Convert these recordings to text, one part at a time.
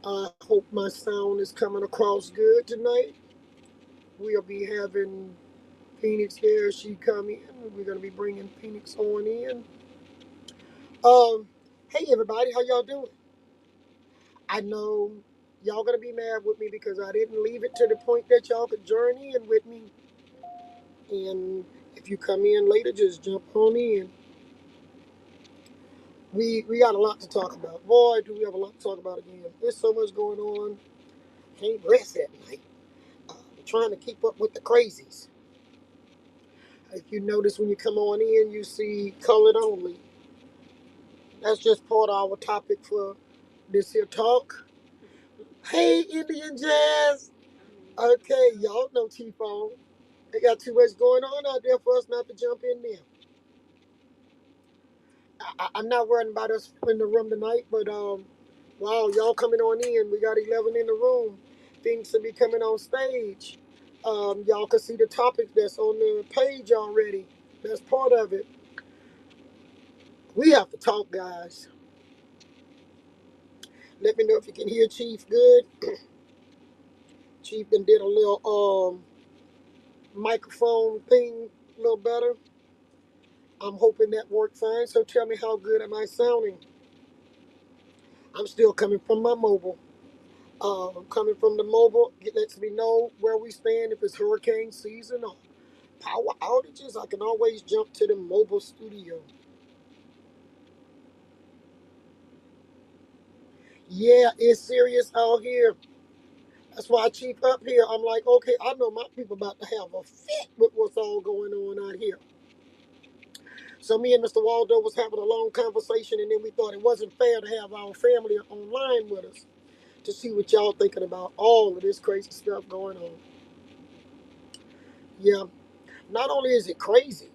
I hope my sound is coming across good tonight. We'll be having Phoenix here. She come in. We're gonna be bringing Phoenix on in. Um, hey everybody, how y'all doing? I know y'all gonna be mad with me because I didn't leave it to the point that y'all could join in with me. And if you come in later, just jump on in. We got a lot to talk about. Boy, do we have a lot to talk about again. There's so much going on. Can't rest at night. Trying to keep up with the crazies. If you notice when you come on in, you see colored only. That's just part of our topic for this here talk. Hey, Indian Jazz. Okay, y'all know T-Phone. They got too much going on out there for us not to jump in there. I'm not worrying about us in the room tonight, but wow, y'all coming on in. We got 11 in the room. Things to be coming on stage. Y'all can see the topic that's on the page already. That's part of it. We have to talk, guys. Let me know if you can hear Chief good. Chief then did a little microphone thing a little better. I'm hoping that worked fine. So tell me, how good am I sounding? I'm still coming from my mobile. Coming from the mobile, it lets me know where we stand. If it's hurricane season or power outages, I can always jump to the mobile studio. Yeah, it's serious out here. That's why I Chief up here. I'm like, okay, I know my people about to have a fit with what's all going on out here. So me and Mr. Waldo was having a long conversation, and then we thought it wasn't fair to have our family online with us to see what y'all thinking about all of this crazy stuff going on. Yeah, not only is it crazy,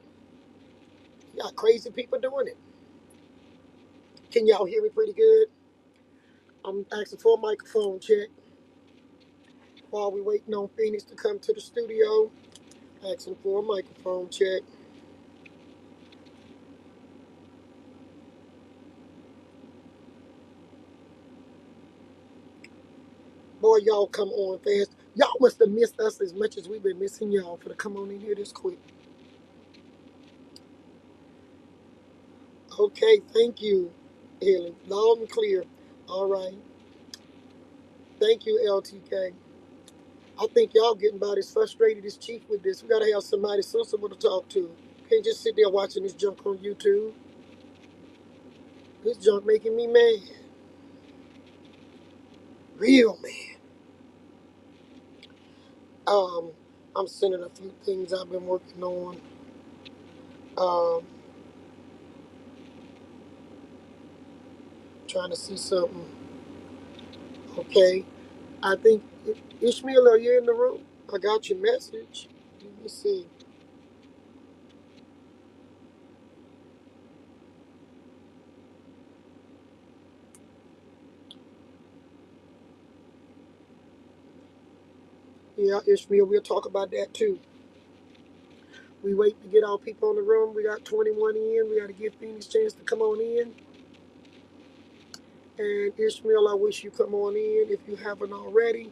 you got crazy people doing it. Can y'all hear me pretty good? I'm asking for a microphone check while we waiting on Phoenix to come to the studio. Asking for a microphone check. Boy, y'all come on fast. Y'all must have missed us as much as we've been missing y'all for to come on in here this quick. Okay, thank you, Haley. Loud and clear. All right. Thank you, LTK. I think y'all getting about as frustrated as Chief with this. We gotta have somebody sensible to talk to. Can't just sit there watching this junk on YouTube. This junk making me mad. Real mad. Um, I'm sending a few things I've been working on. Um, Trying to see something. Okay. I think Ishmael, are you in the room? I got your message. Let me see. Yeah, Ishmael, we'll talk about that too. We wait to get our people in the room. We got 21 in. We got to give Phoenix a chance to come on in. And Ishmael, I wish you come on in if you haven't already.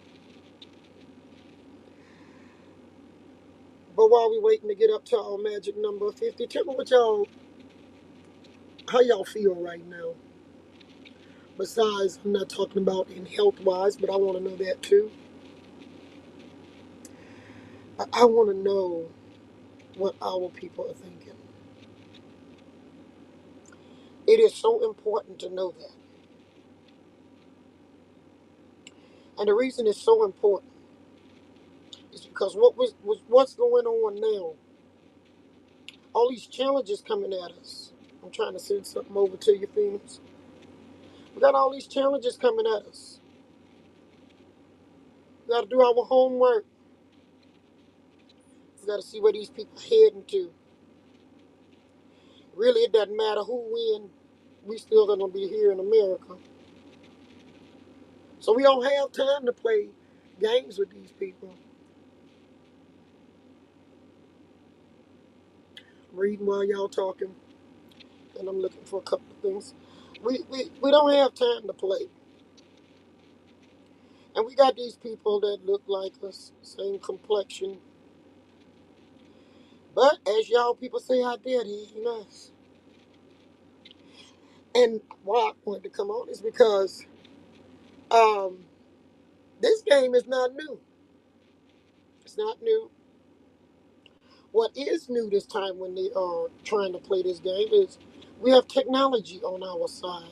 But while we waiting to get up to our magic number 50, tell me how y'all feel right now. Besides, I'm not talking about in health wise, but I want to know that too. I want to know what our people are thinking. It is so important to know that. And the reason it's so important is because what's going on now, all these challenges coming at us. I'm trying to send something over to you, Phoenix. We got all these challenges coming at us. We got to do our homework. We got to see where these people are heading to. Really, it doesn't matter who wins. We still gonna be here in America. So we don't have time to play games with these people. I'm reading while y'all talking, and I'm looking for a couple of things. We don't have time to play. And we got these people that look like us, same complexion. But as y'all people say out there, they ain't us. And why I wanted to come on is because um, this game is not new. It's not new. What is new this time when they are trying to play this game is we have technology on our side.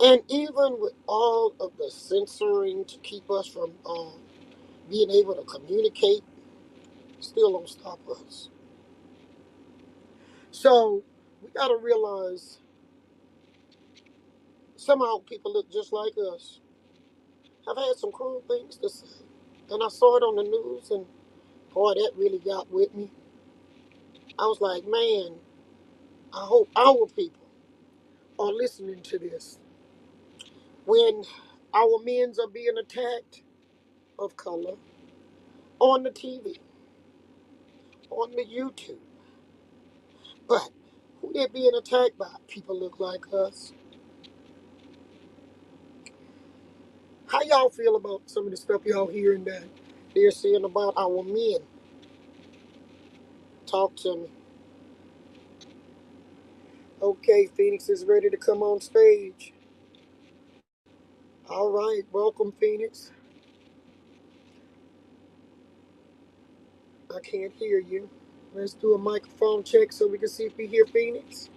And even with all of the censoring to keep us from being able to communicate, still don't stop us. So we got to realize somehow people look just like us. I've had some cruel things to say. And I saw it on the news, and boy, that really got with me. I was like, man, I hope our people are listening to this. When our men's are being attacked of color on the TV, on the YouTube, but who they're being attacked by, people look like us. How y'all feel about some of the stuff y'all hearing that they're saying about our men? Talk to me. Okay, Phoenix is ready to come on stage. All right, welcome, Phoenix. I can't hear you. Let's do a microphone check so we can see if we hear Phoenix.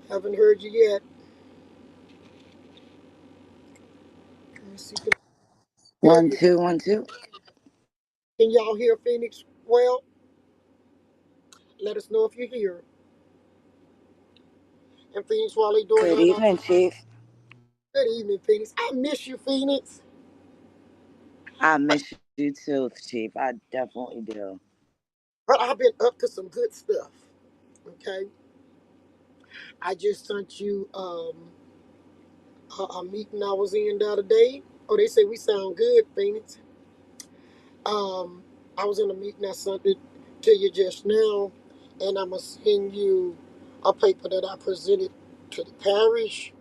Haven't heard you yet. Let's see. There One, you go. two, one, two. Can y'all hear Phoenix well? Let us know if you hear her. And Phoenix, while they doing Good that, evening, Chief. good evening, Phoenix. I miss you, Phoenix. I miss you too, Chief. I definitely do. But I've been up to some good stuff. Okay. I just sent you a meeting I was in the other day. Oh, they say we sound good, Phoenix. Um, I was in a meeting I sent it to you just now, and I'm gonna send you a paper that I presented to the parish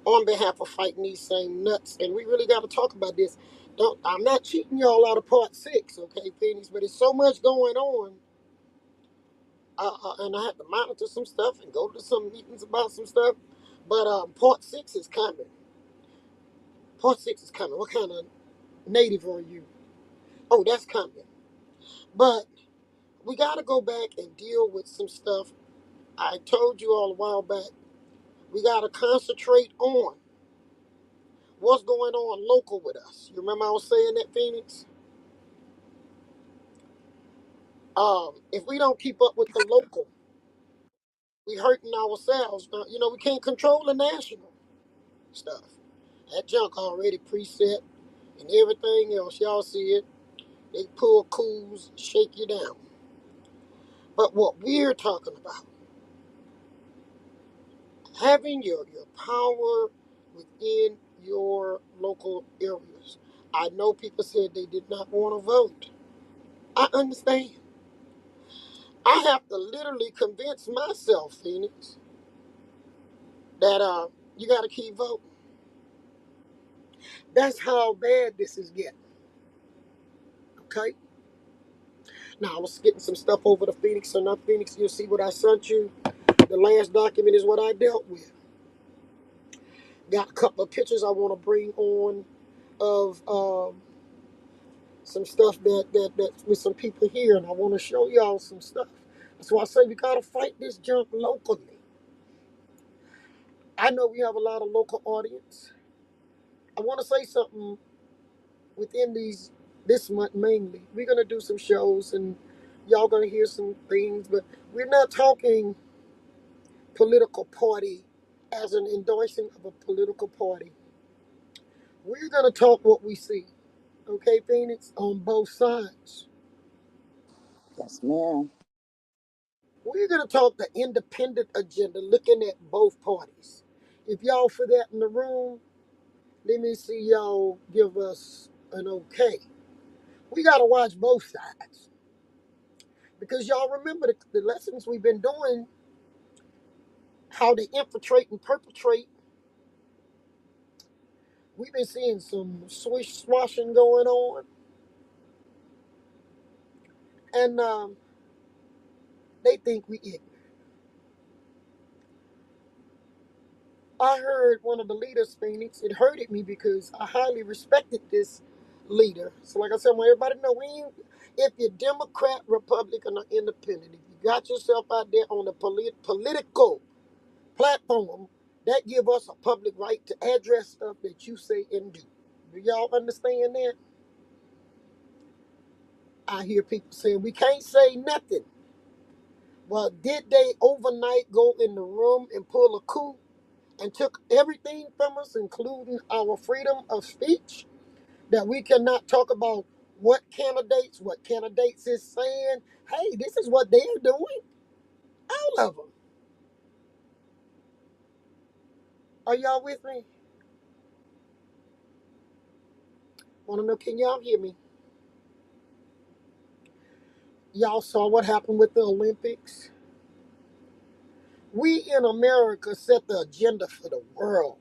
on behalf of fighting these same nuts. And we really got to talk about this. Don't, I'm not cheating y'all out of part six, okay, Phoenix? But it's so much going on, and I have to monitor some stuff and go to some meetings about some stuff. But part six is coming. Part six is coming. What kind of native are you? Oh, that's coming. But we got to go back and deal with some stuff. I told you all a while back. We got to concentrate on what's going on local with us. You remember I was saying that, Phoenix? If we don't keep up with the local, we hurting ourselves. You know, we can't control the national stuff. That junk already preset and everything else. Y'all see it. They pull coups, shake you down. But what we're talking about, having your power within your local areas. I know people said they did not want to vote. I understand. I have to literally convince myself, Phoenix, that you got to keep voting. That's how bad this is getting. Okay. Now I was getting some stuff over to Phoenix, so now Phoenix, you'll see what I sent you. The last document is what I dealt with. Got a couple of pictures I want to bring on of some stuff that with some people here, and I want to show y'all some stuff. That's why I say we gotta fight this junk locally. I know we have a lot of local audience. I want to say something within this month mainly. We're gonna do some shows, and y'all gonna hear some things, but we're not talking political party as an endorsing of a political party. We're gonna talk what we see. Okay, Phoenix, on both sides. Yes, ma'am. We're going to talk the independent agenda, looking at both parties. If y'all for that in the room, let me see y'all give us an okay. We got to watch both sides because y'all remember the lessons we've been doing how they infiltrate and perpetrate. We've been seeing some swish swashing going on, and they think we ignorant. I heard one of the leaders, Phoenix. It hurted me because I highly respected this leader. So, like I said, I want everybody to know, if you're Democrat, Republican, or Independent, if you got yourself out there on the political platform, that give us a public right to address stuff that you say and do. Do y'all understand that? I hear people saying we can't say nothing. Well, did they overnight go in the room and pull a coup and took everything from us, including our freedom of speech? That we cannot talk about what candidates is saying. Hey, this is what they're doing. All of them. Are y'all with me? Want to know, can y'all hear me? Y'all saw what happened with the Olympics. We in America set the agenda for the world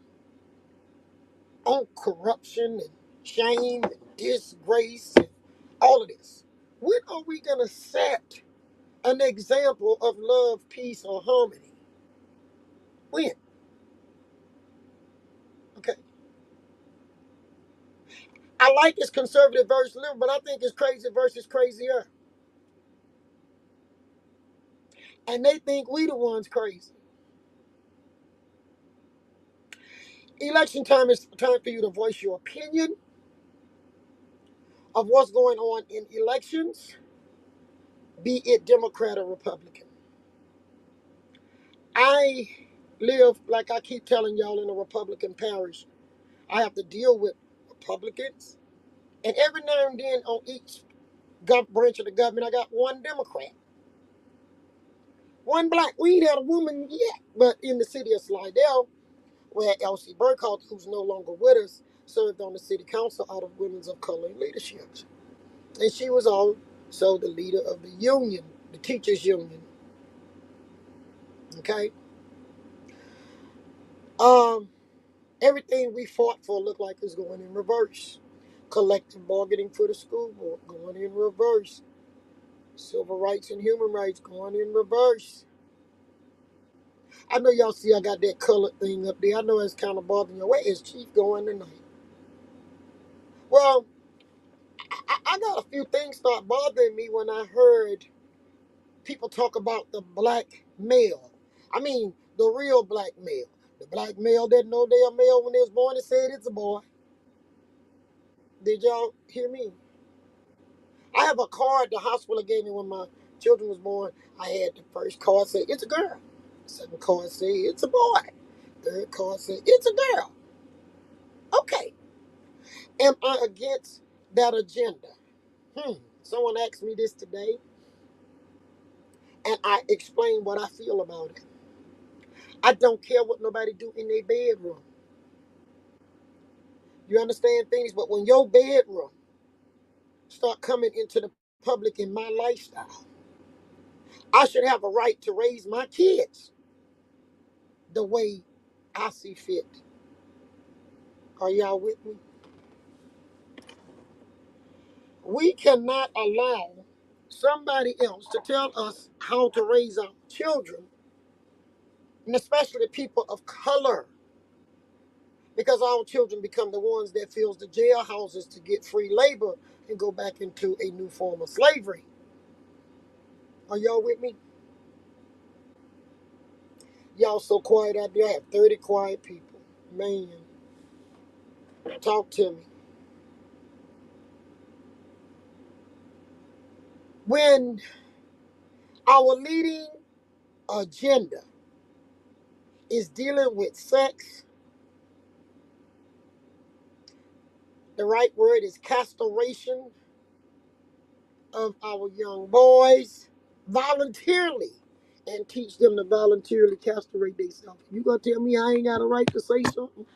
on corruption and shame and disgrace and all of this. When are we going to set an example of love, peace, or harmony? When? Okay. I like it's conservative versus liberal, but I think it's crazy versus crazier. And they think we the ones crazy. Election time is time for you to voice your opinion of what's going on in elections, be it Democrat or Republican. I live, like I keep telling y'all, in a Republican parish. I have to deal with Republicans. And every now and then on each branch of the government, I got one Democrat, one black. We ain't had a woman yet, but in the city of Slidell, where Elsie Burkhalter, who's no longer with us, served on the city council out of Women's of Color and Leadership. And she was also the leader of the union, the teachers union. Okay? Um, Everything we fought for looked like it's going in reverse. Collective bargaining for the school board going in reverse. Civil rights and human rights going in reverse. I know y'all see I got that colored thing up there. I know it's kind of bothering you. Where is Chief going tonight? Well, I got a few things start bothering me when I heard people talk about the black male. I mean, the real black male. The black male that know they're a male when they was born and said it's a boy. Did y'all hear me? I have a card the hospital gave me when my children was born. I had the first card say it's a girl. Second card say it's a boy. Third card say it's a girl. Okay. Am I against that agenda? Someone asked me this today, and I explained what I feel about it. I don't care what nobody do in their bedroom. You understand things, but when your bedroom start coming into the public in my lifestyle, I should have a right to raise my kids the way I see fit. Are y'all with me? We cannot allow somebody else to tell us how to raise our children, and especially people of color, because our children become the ones that fills the jailhouses to get free labor and go back into a new form of slavery. Are y'all with me? Y'all so quiet out there. I have 30 quiet people. Man, talk to me. When our leading agenda is dealing with sex, the right word is castration of our young boys voluntarily, and teach them to voluntarily castrate themselves. You gonna tell me I ain't got a right to say something?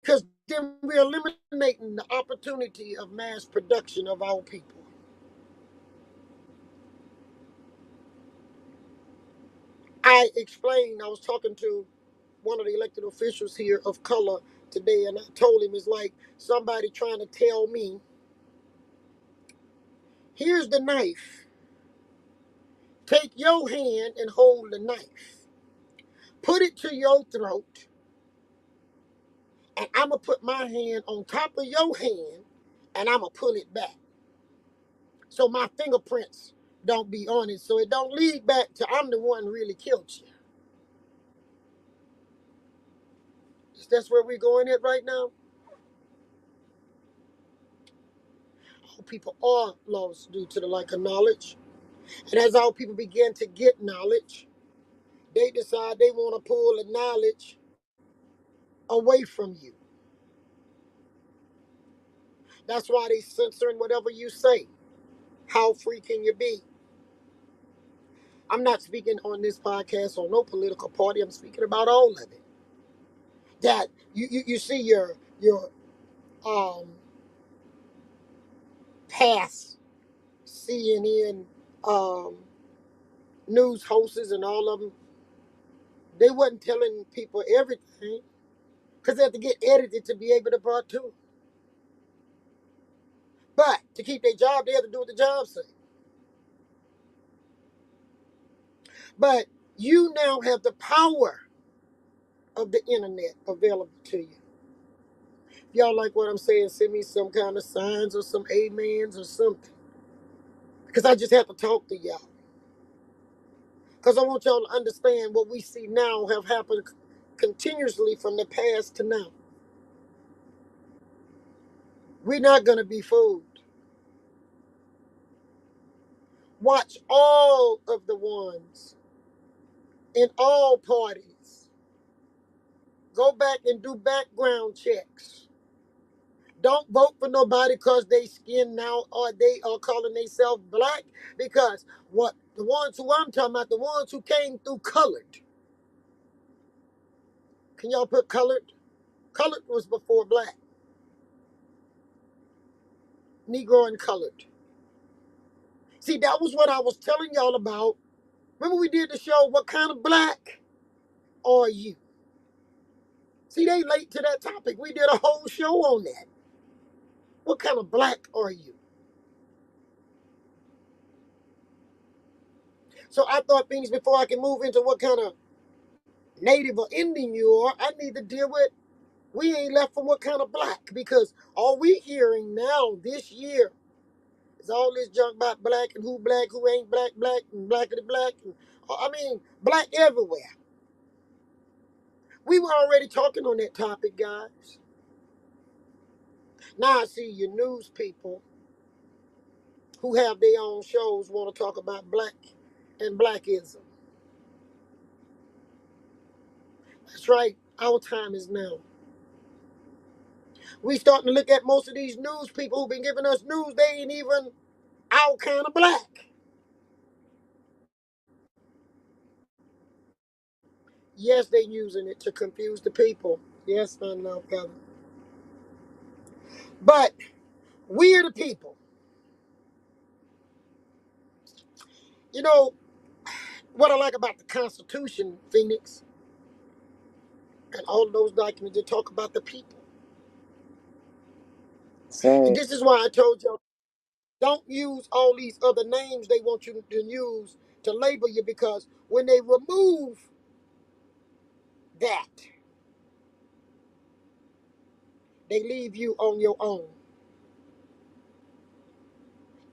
Because then we're eliminating the opportunity of mass production of our people. I explained, I was talking to one of the elected officials here of color today, and I told him it's like somebody trying to tell me, here's the knife. Take your hand and hold the knife. Put it to your throat, and I'm going to put my hand on top of your hand, and I'm going to pull it back. So my fingerprints don't be on it, so it don't lead back to I'm the one who really killed you. That's where we're going at right now. All people are lost due to the lack of knowledge. And as all people begin to get knowledge, they decide they want to pull the knowledge away from you. That's why they censoring whatever you say. How free can you be? I'm not speaking on this podcast on no political party. I'm speaking about all of it. That you see your um past CNN um news hosts and all of them, they wasn't telling people everything because they had to get edited to be able to brought to them. But to keep their job, they have to do what the job say. But you now have the power of the internet available to you. If y'all like what I'm saying, send me some kind of signs or some amens or something. Because I just have to talk to y'all. Because I want y'all to understand what we see now have happened continuously from the past to now. We're not going to be fooled. Watch all of the ones in all parties. Go back and do background checks. Don't vote for nobody because they skin now or they are calling themselves black. Because what the ones who I'm talking about, the ones who came through colored. Can y'all put colored? Colored was before black. Negro and colored. See, that was what I was telling y'all about. Remember we did the show, What Kind of Black Are You? See, they late to that topic. We did a whole show on that. What kind of black are you? So I thought things before I can move into what kind of native or Indian you are, I need to deal with, we ain't left from what kind of black. Because all we hearing now this year is all this junk about black and who ain't black, black, and black of the black. And, I mean, black everywhere. We were already talking on that topic, guys. Now I see your news people who have their own shows want to talk about black and blackism. That's right. Our time is now. We starting to look at most of these news people who've been giving us news. They ain't even our kind of black. Yes, they using it to confuse the people. Yes, I know, brother. But we're the people. You know what I like about the Constitution, Phoenix, and all of those documents that talk about the people. And So, this is why I told y'all, don't use all these other names they want you to use to label you, because when they remove that, they leave you on your own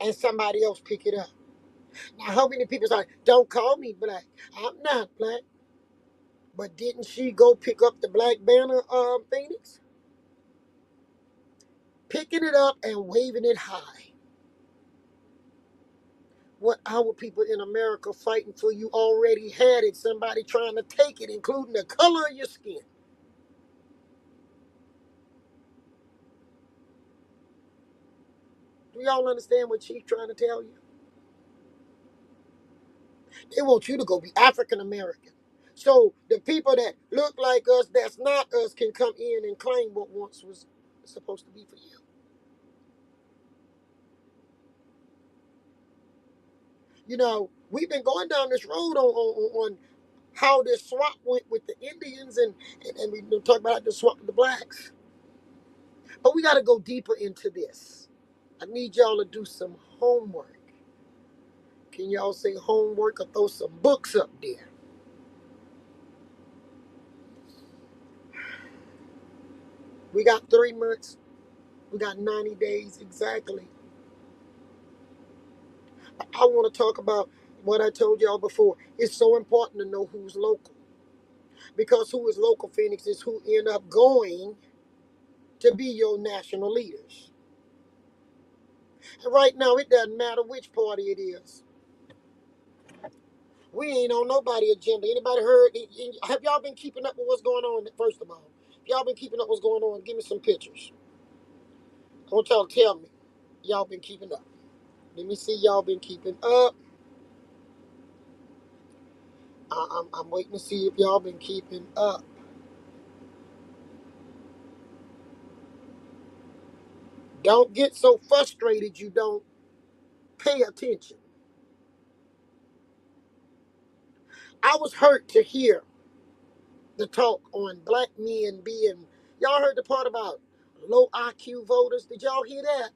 and somebody else pick it up. Now, how many people say, don't call me black? I'm not black. But didn't she go pick up the black banner, Phoenix? Picking it up and waving it high. What our people in America fighting for, you already had it. Somebody trying to take it, including the color of your skin. Do y'all understand what Chief trying to tell you? They want you to go be African American. So the people that look like us, that's not us, can come in and claim what once was supposed to be for you. You know, we've been going down this road on how this swap went with the Indians, and we talk about the swap with the blacks. But we got to go deeper into this. I need y'all to do some homework. Can y'all say homework or throw some books up there? We got 3 months. We got 90 days exactly. I want to talk about what I told y'all before. It's so important to know who's local. Because who is local, Phoenix, is who end up going to be your national leaders. And right now, it doesn't matter which party it is. We ain't on nobody agenda. Anybody heard? Have y'all been keeping up with what's going on? First of all, if y'all been keeping up what's going on, give me some pictures. I want y'all to tell me y'all been keeping up. Let me see y'all been keeping up. I'm waiting to see if y'all been keeping up. Don't get so frustrated you don't pay attention. I was hurt to hear the talk on black men being. Y'all heard the part about low IQ voters? Did y'all hear that?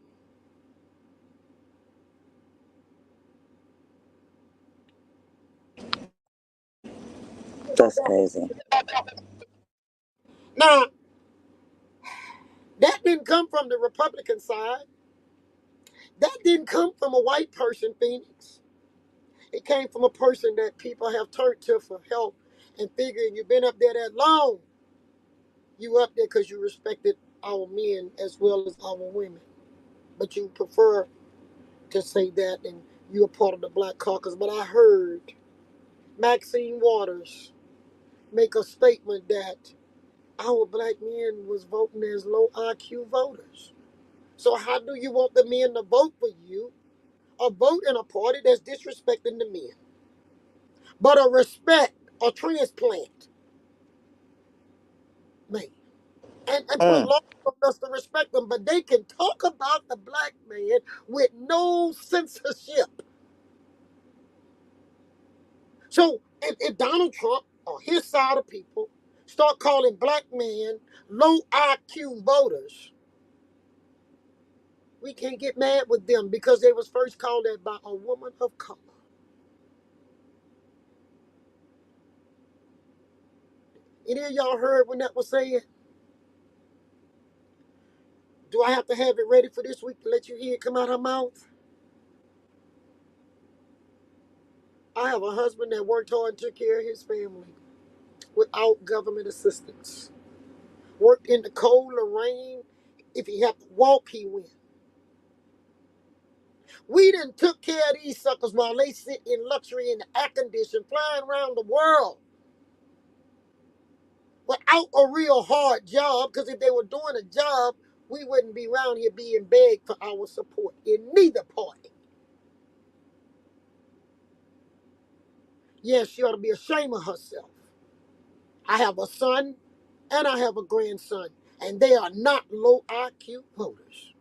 That's crazy. Now, that didn't come from the Republican side. That didn't come from a white person, Phoenix. It came from a person that people have turned to for help and figuring you've been up there that long. You up there because you respected our men as well as our women. But you prefer to say that and you're a part of the Black Caucus. But I heard Maxine Waters make a statement that our black men was voting as low IQ voters. So how do you want the men to vote for you or vote in a party that's disrespecting the men? But a respect or transplant, man. And put Mm. laws on us to respect them, but they can talk about the black man with no censorship. So if Donald Trump or his side of people start calling black men low IQ voters, we can't get mad with them because they was first called that by a woman of color. Any of y'all heard when that was said? Do I have to have it ready for this week to let you hear it come out her mouth? I have a husband that worked hard and took care of his family without government assistance. Worked in the cold or rain. If he had to walk, he went. We done took care of these suckers while they sit in luxury in the air condition, flying around the world without a real hard job. Because if they were doing a job, we wouldn't be around here being begged for our support in neither party. Yes, she ought to be ashamed of herself. I have a son and I have a grandson, and they are not low IQ voters.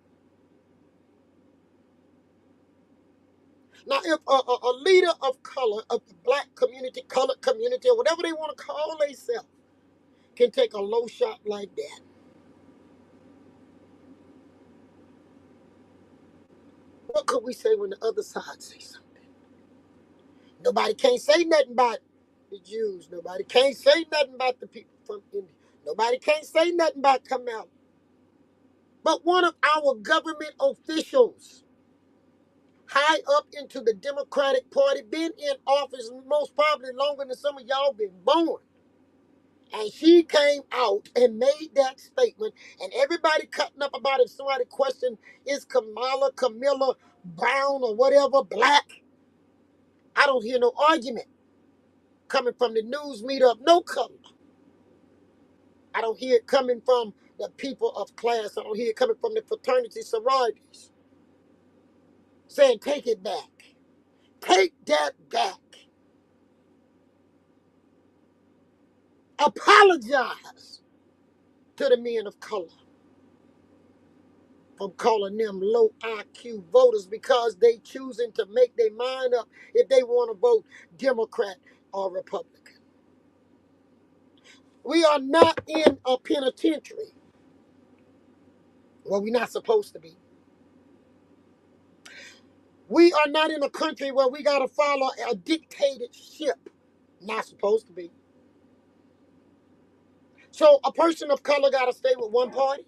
Now, if a leader of color, of the black community, colored community, or whatever they want to call themselves, can take a low shot like that, what could we say when the other side says something? Nobody can't say nothing about the Jews. Nobody can't say nothing about the people from India. Nobody can't say nothing about Kamala. But one of our government officials, high up into the Democratic Party, been in office most probably longer than some of y'all been born. And she came out and made that statement, and everybody cutting up about it. Somebody questioned, is Camilla brown or whatever, black? I don't hear no argument coming from the news media of no color. I don't hear it coming from the people of class. I don't hear it coming from the fraternity sororities saying, take it back. Take that back. Apologize to the men of color from calling them low IQ voters because they choosing to make their mind up if they want to vote Democrat or Republican. We are not in a penitentiary. Well, we're not supposed to be. We are not in a country where we got to follow a dictatorship. Not supposed to be. So a person of color got to stay with one party.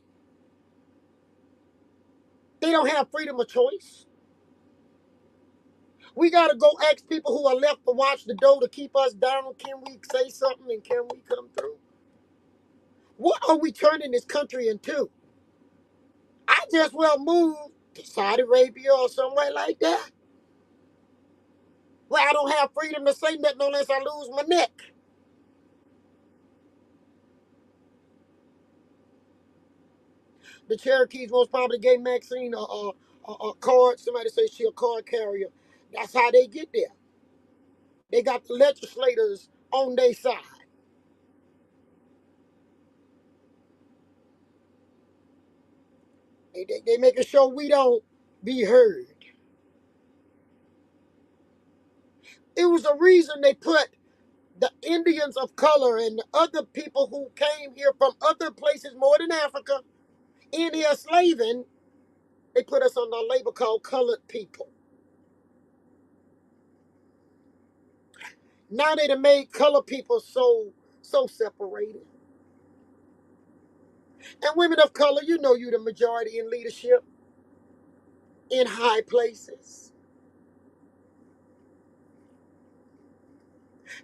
They don't have freedom of choice. We got to go ask people who are left to watch the door to keep us down. Can we say something and can we come through? What are we turning this country into? I just well move to Saudi Arabia or somewhere like that, where I don't have freedom to say nothing unless I lose my neck. The Cherokees most probably gave Maxine a card. Somebody say she a card carrier. That's how they get there. They got the legislators on their side. They making sure we don't be heard. It was a reason they put the Indians of color and the other people who came here from other places more than Africa in here slaving. They put us on a label called colored people. Now they done made colored people so separated. And women of color, you know you the majority in leadership, in high places.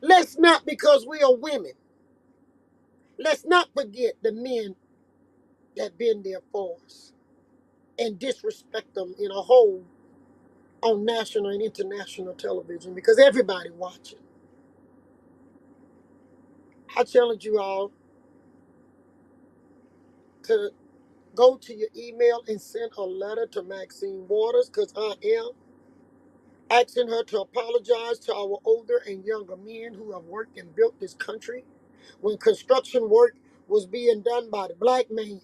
Let's not, because we are women, let's not forget the men that been there for us and disrespect them in a whole on national and international television because everybody watching. I challenge you all to go to your email and send a letter to Maxine Waters because I am asking her to apologize to our older and younger men who have worked and built this country when construction work was being done by the black man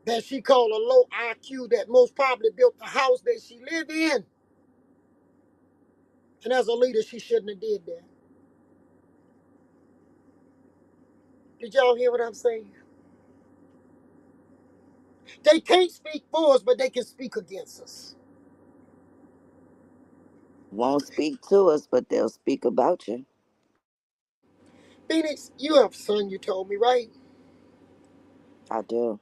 that she called a low IQ that most probably built the house that she lived in. And as a leader, she shouldn't have did that. Did y'all hear what I'm saying? They can't speak for us, but they can speak against us. Won't speak to us, but they'll speak about you. Phoenix, you have a son, you told me, right? I do.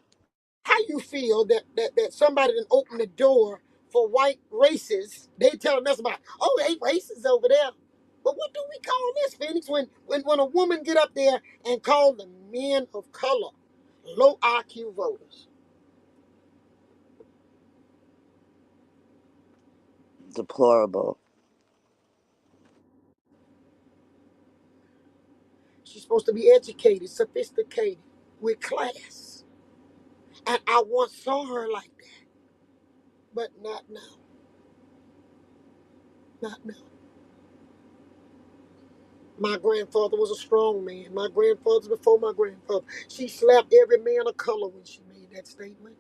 How you feel that somebody done opened the door for white racists? They telling us about, oh, they racists over there. But what do we call this, Phoenix? When a woman get up there and call the men of color low IQ voters? Deplorable. She's supposed to be educated, sophisticated, with class. And I once saw her like that, but not now. Not now. My grandfather was a strong man. My grandfather's before my grandfather. She slapped every man of color when she made that statement.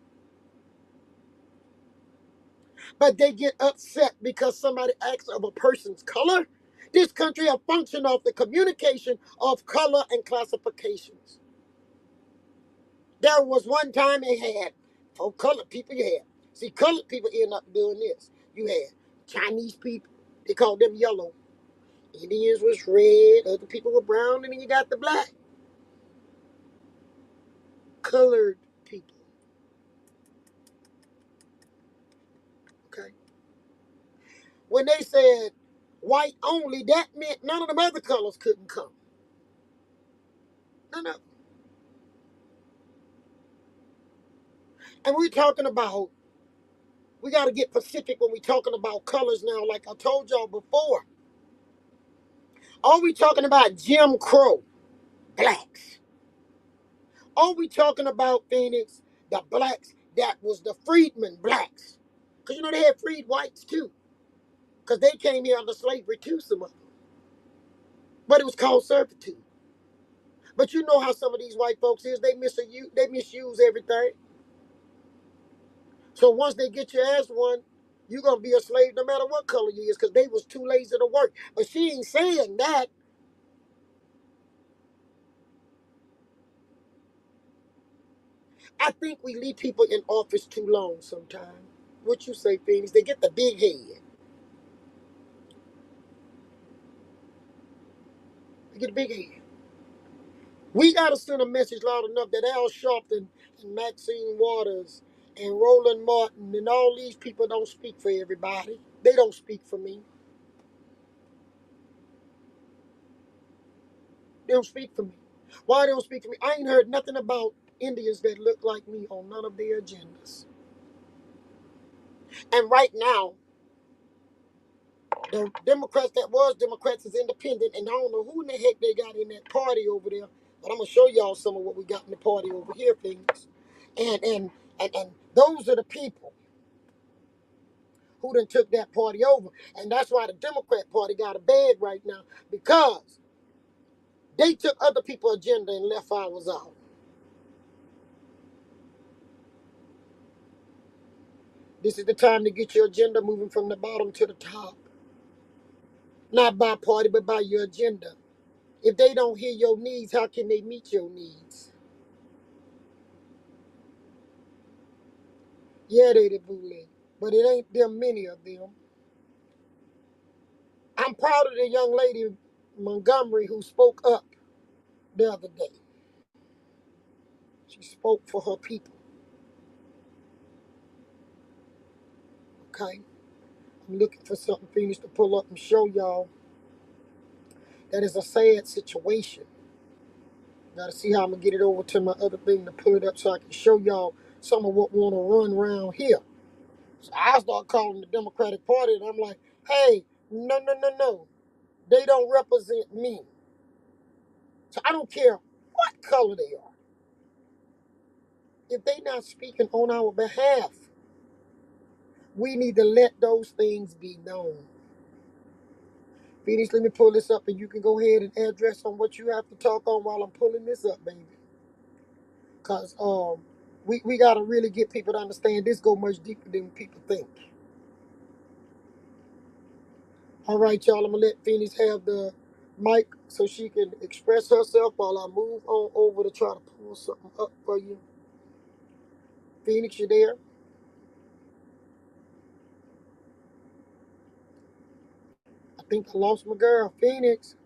But they get upset because somebody asks of a person's color. This country a function of the communication of color and classifications. There was one time they had, for colored people you had. See, colored people end up doing this. You had Chinese people, they called them yellow. Indians was red, other people were brown, and then you got the black. Colored people, okay? When they said white only, that meant none of them other colors couldn't come. None of them. And we're talking about, we got to get specific when we're talking about colors now, like I told y'all before. Are we talking about Jim Crow, blacks? Are we talking about, Phoenix, the blacks that was the freedmen blacks? Because you know they had freed whites too. Because they came here under slavery too, some of them. But it was called servitude. But you know how some of these white folks is, they misuse everything. So once they get your ass one, you're gonna be a slave no matter what color you is, because they was too lazy to work. But she ain't saying that. I think we leave people in office too long sometimes. What you say, Phoenix? They get the big head. They get the big head. We got to send a message loud enough that Al Sharpton and Maxine Waters and Roland Martin and all these people don't speak for everybody. They don't speak for me. They don't speak for me. Why they don't speak for me? I ain't heard nothing about Indians that look like me on none of their agendas. And right now, the Democrats that was Democrats is independent, and I don't know who in the heck they got in that party over there. But I'm gonna show y'all some of what we got in the party over here, things. And those are the people who done took that party over. And that's why the Democrat Party got a bag right now, because they took other people's agenda and left ours out. This is the time to get your agenda moving from the bottom to the top. Not by party, but by your agenda. If they don't hear your needs, how can they meet your needs? Yeah, they the bully, but it ain't them many of them. I'm proud of the young lady, Montgomery, who spoke up the other day. She spoke for her people, okay? I'm looking for something, Phoenix, to pull up and show y'all that is a sad situation. Gotta see how I'm gonna get it over to my other thing to pull it up so I can show y'all some of what wanna run around here. So I start calling the Democratic Party and I'm like, hey, no, no, no, no. They don't represent me. So I don't care what color they are. If they not speaking on our behalf, we need to let those things be known. Phoenix, let me pull this up and you can go ahead and address on what you have to talk on while I'm pulling this up, baby. Because we got to really get people to understand this go much deeper than people think. All right, y'all, I'm going to let Phoenix have the mic so she can express herself while I move on over to try to pull something up for you. Phoenix, you there? I think I lost my girl. Phoenix.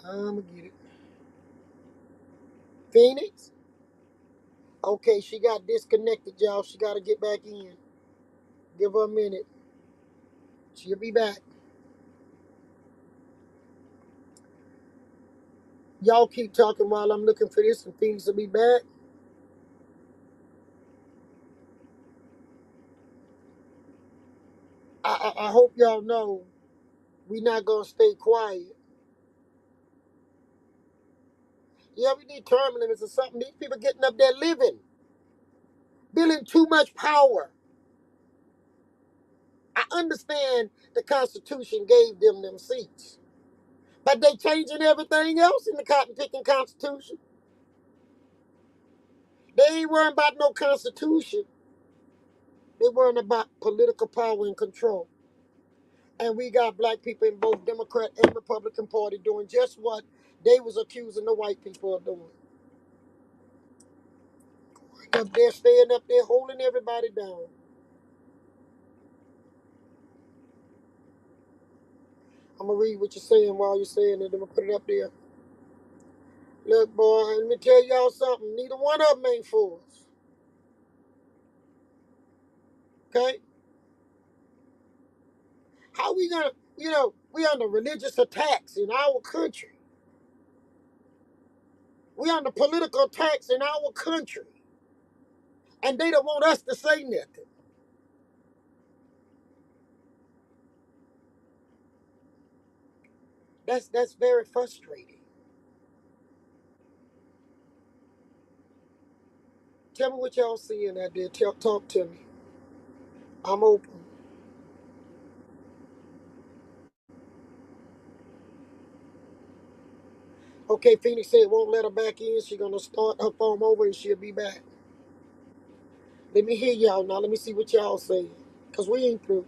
I'm going to get it. Phoenix? Okay, she got disconnected, y'all. She got to get back in. Give her a minute. She'll be back. Y'all keep talking while I'm looking for this, and Phoenix will be back. I hope y'all know we're not going to stay quiet. Yeah, we need term limits or something. These people getting up there living, building too much power. I understand the Constitution gave them seats, but they changing everything else in the cotton picking Constitution. They ain't worrying about no Constitution. They worrying about political power and control. And we got black people in both Democrat and Republican Party doing just what they was accusing the white people of doing. Up there, staying up there, holding everybody down. I'm going to read what you're saying while you're saying it. I'm going to put it up there. Look, boy, let me tell y'all something. Neither one of them ain't for us. Okay? How we going to, we under religious attacks in our country. We under political attacks in our country. And they don't want us to say nothing. That's very frustrating. Tell me what y'all seeing out there. Talk to me. I'm open. Okay, Phoenix said won't let her back in. She's gonna start her phone over and she'll be back. Let me hear y'all now. Let me see what y'all saying. Cause we ain't through.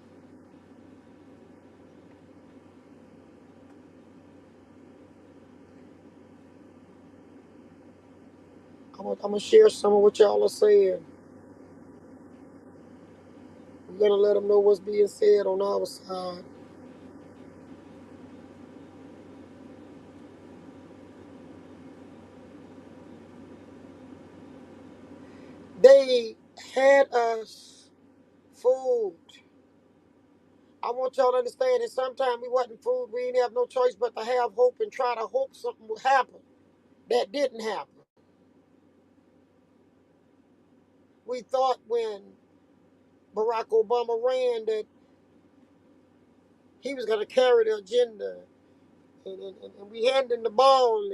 I'm gonna share some of what y'all are saying. We're gonna let them know what's being said on our side. They had us fooled. I want y'all to understand that sometimes we wasn't fooled. We didn't have no choice but to have hope and try to hope something would happen. That didn't happen. We thought when Barack Obama ran that he was going to carry the agenda. And we handed him the ball,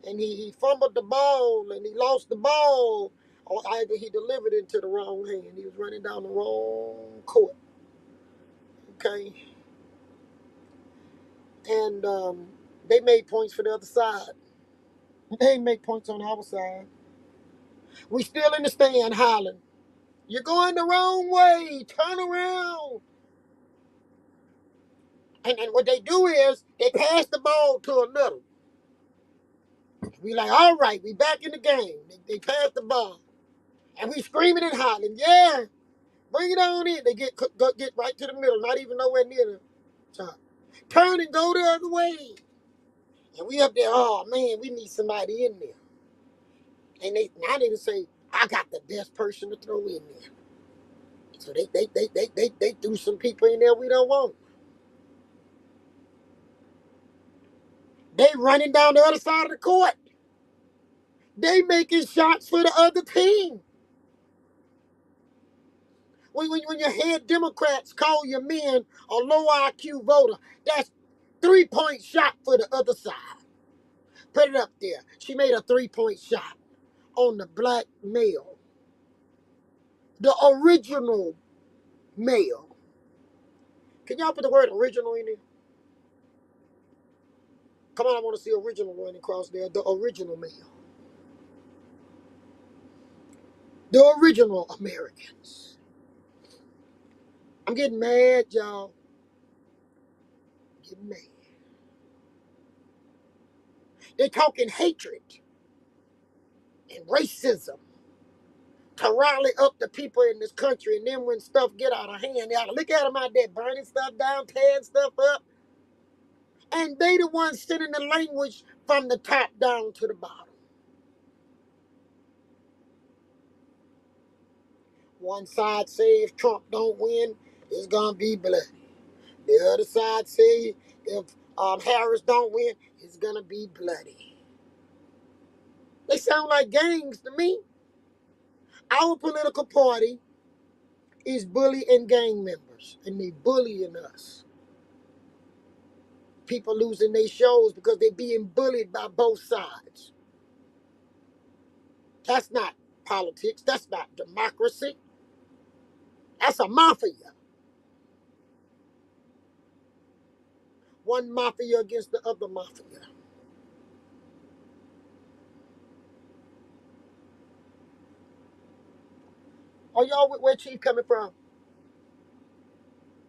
and he fumbled the ball, and he lost the ball, or either he delivered it into the wrong hand. He was running down the wrong court. Okay? And they made points for the other side. They make points on our side. We still in the stand hollering, "You're going the wrong way. Turn around." And what they do is they pass the ball to another. We like, all right, we back in the game. They pass the ball. And we screaming and hollering, "Yeah, bring it on in." They get right to the middle, not even nowhere near the top. Turn and go the other way. And we up there, oh man, we need somebody in there. And now they just say, "I got the best person to throw in there." So they threw some people in there we don't want. They running down the other side of the court. They making shots for the other team. When your head Democrats call your men a low IQ voter, that's 3-point shot for the other side. Put it up there. She made a 3-point shot on the black male, the original male. Can y'all put the word original in there? Come on, I want to see original running across there. The original male. The original Americans. I'm getting mad, y'all. Getting mad. They're talking hatred and racism to rally up the people in this country, and then when stuff get out of hand, y'all look at them out there burning stuff down, tearing stuff up, and they the ones sending the language from the top down to the bottom. One side say if Trump don't win, it's gonna be bloody. The other side say if Harris don't win, it's gonna be bloody. They sound like gangs to me. Our political party is bully and gang members, and they bullying us. People losing their shows because they're being bullied by both sides. That's not politics. That's not democracy. That's a mafia. One mafia against the other mafia. Are y'all with where Chief coming from?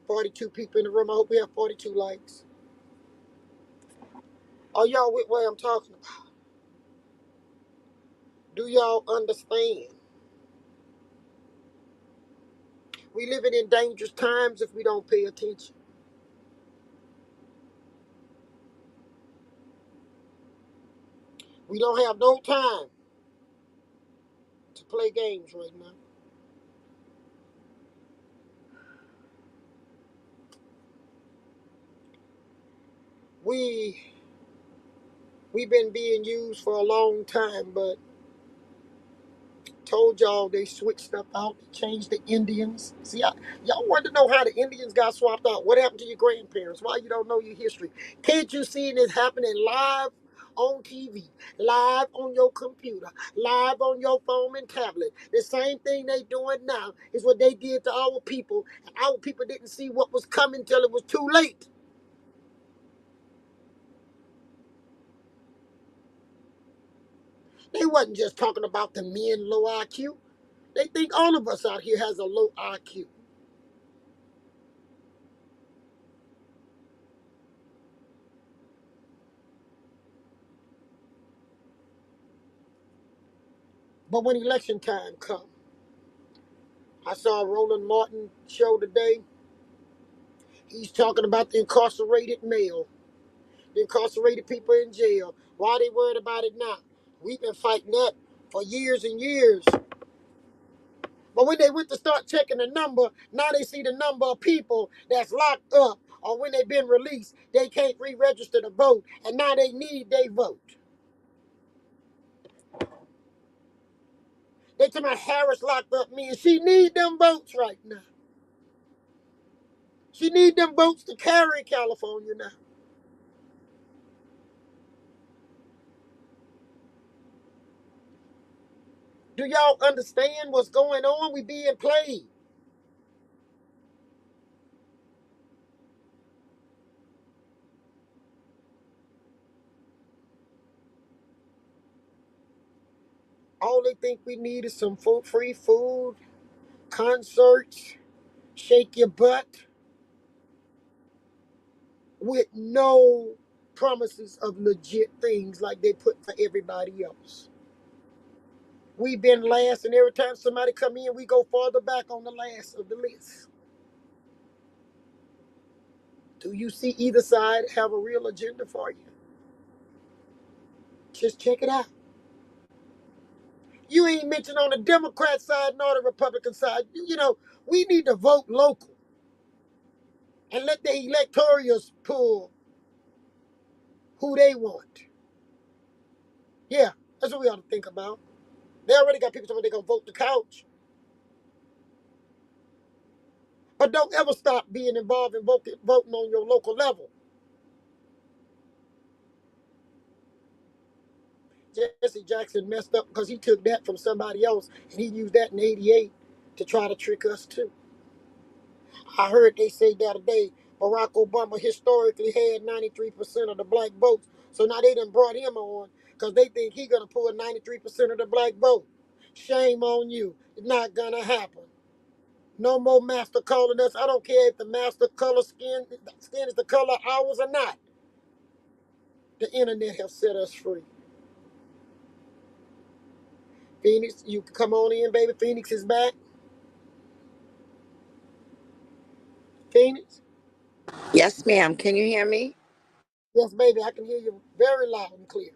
42 people in the room. I hope we have 42 likes. Are y'all with what I'm talking about? Do y'all understand? We living in dangerous times if we don't pay attention. We don't have no time to play games right now. We we've been being used for a long time, but told y'all they switched stuff out, they changed the Indians. See, y'all want to know how the Indians got swapped out. What happened to your grandparents? Why you don't know your history? Can't you see this happening live on TV, live on your computer, live on your phone and tablet? The same thing they doing now is what they did to our people, and our people didn't see what was coming till it was too late. They wasn't just talking about the men low IQ. They think all of us out here has a low IQ. But when election time comes, I saw a Roland Martin show today. He's talking about the incarcerated male, the incarcerated people in jail. Why they worried about it now? We've been fighting that for years and years. But when they went to start checking the number, now they see the number of people that's locked up, or when they've been released, they can't re-register to vote, and now they need their vote. They talking about Harris locked up me, and she need them votes right now. She need them votes to carry California now. Do y'all understand what's going on? We being played. All they think we need is some food, free food, concerts, shake your butt, with no promises of legit things like they put for everybody else. We've been last, and every time somebody come in, we go farther back on the last of the list. Do you see either side have a real agenda for you? Just check it out. You ain't mentioned on the Democrat side nor the Republican side. We need to vote local and let the electors pull who they want. Yeah, that's what we ought to think about. They already got people saying they're going to vote the couch. But don't ever stop being involved in voting on your local level. Jesse Jackson messed up because he took that from somebody else and he used that in '88 to try to trick us too. I heard they say the other day Barack Obama historically had 93% of the black votes. So now they done brought him on because they think he gonna pull 93% of the black vote. Shame on you. It's not gonna happen. No more master calling us. I don't care if the master color skin is the color ours or not. The internet has set us free. Phoenix, you can come on in, baby. Phoenix is back. Phoenix? Yes, ma'am. Can you hear me? Yes, baby, I can hear you very loud and clear.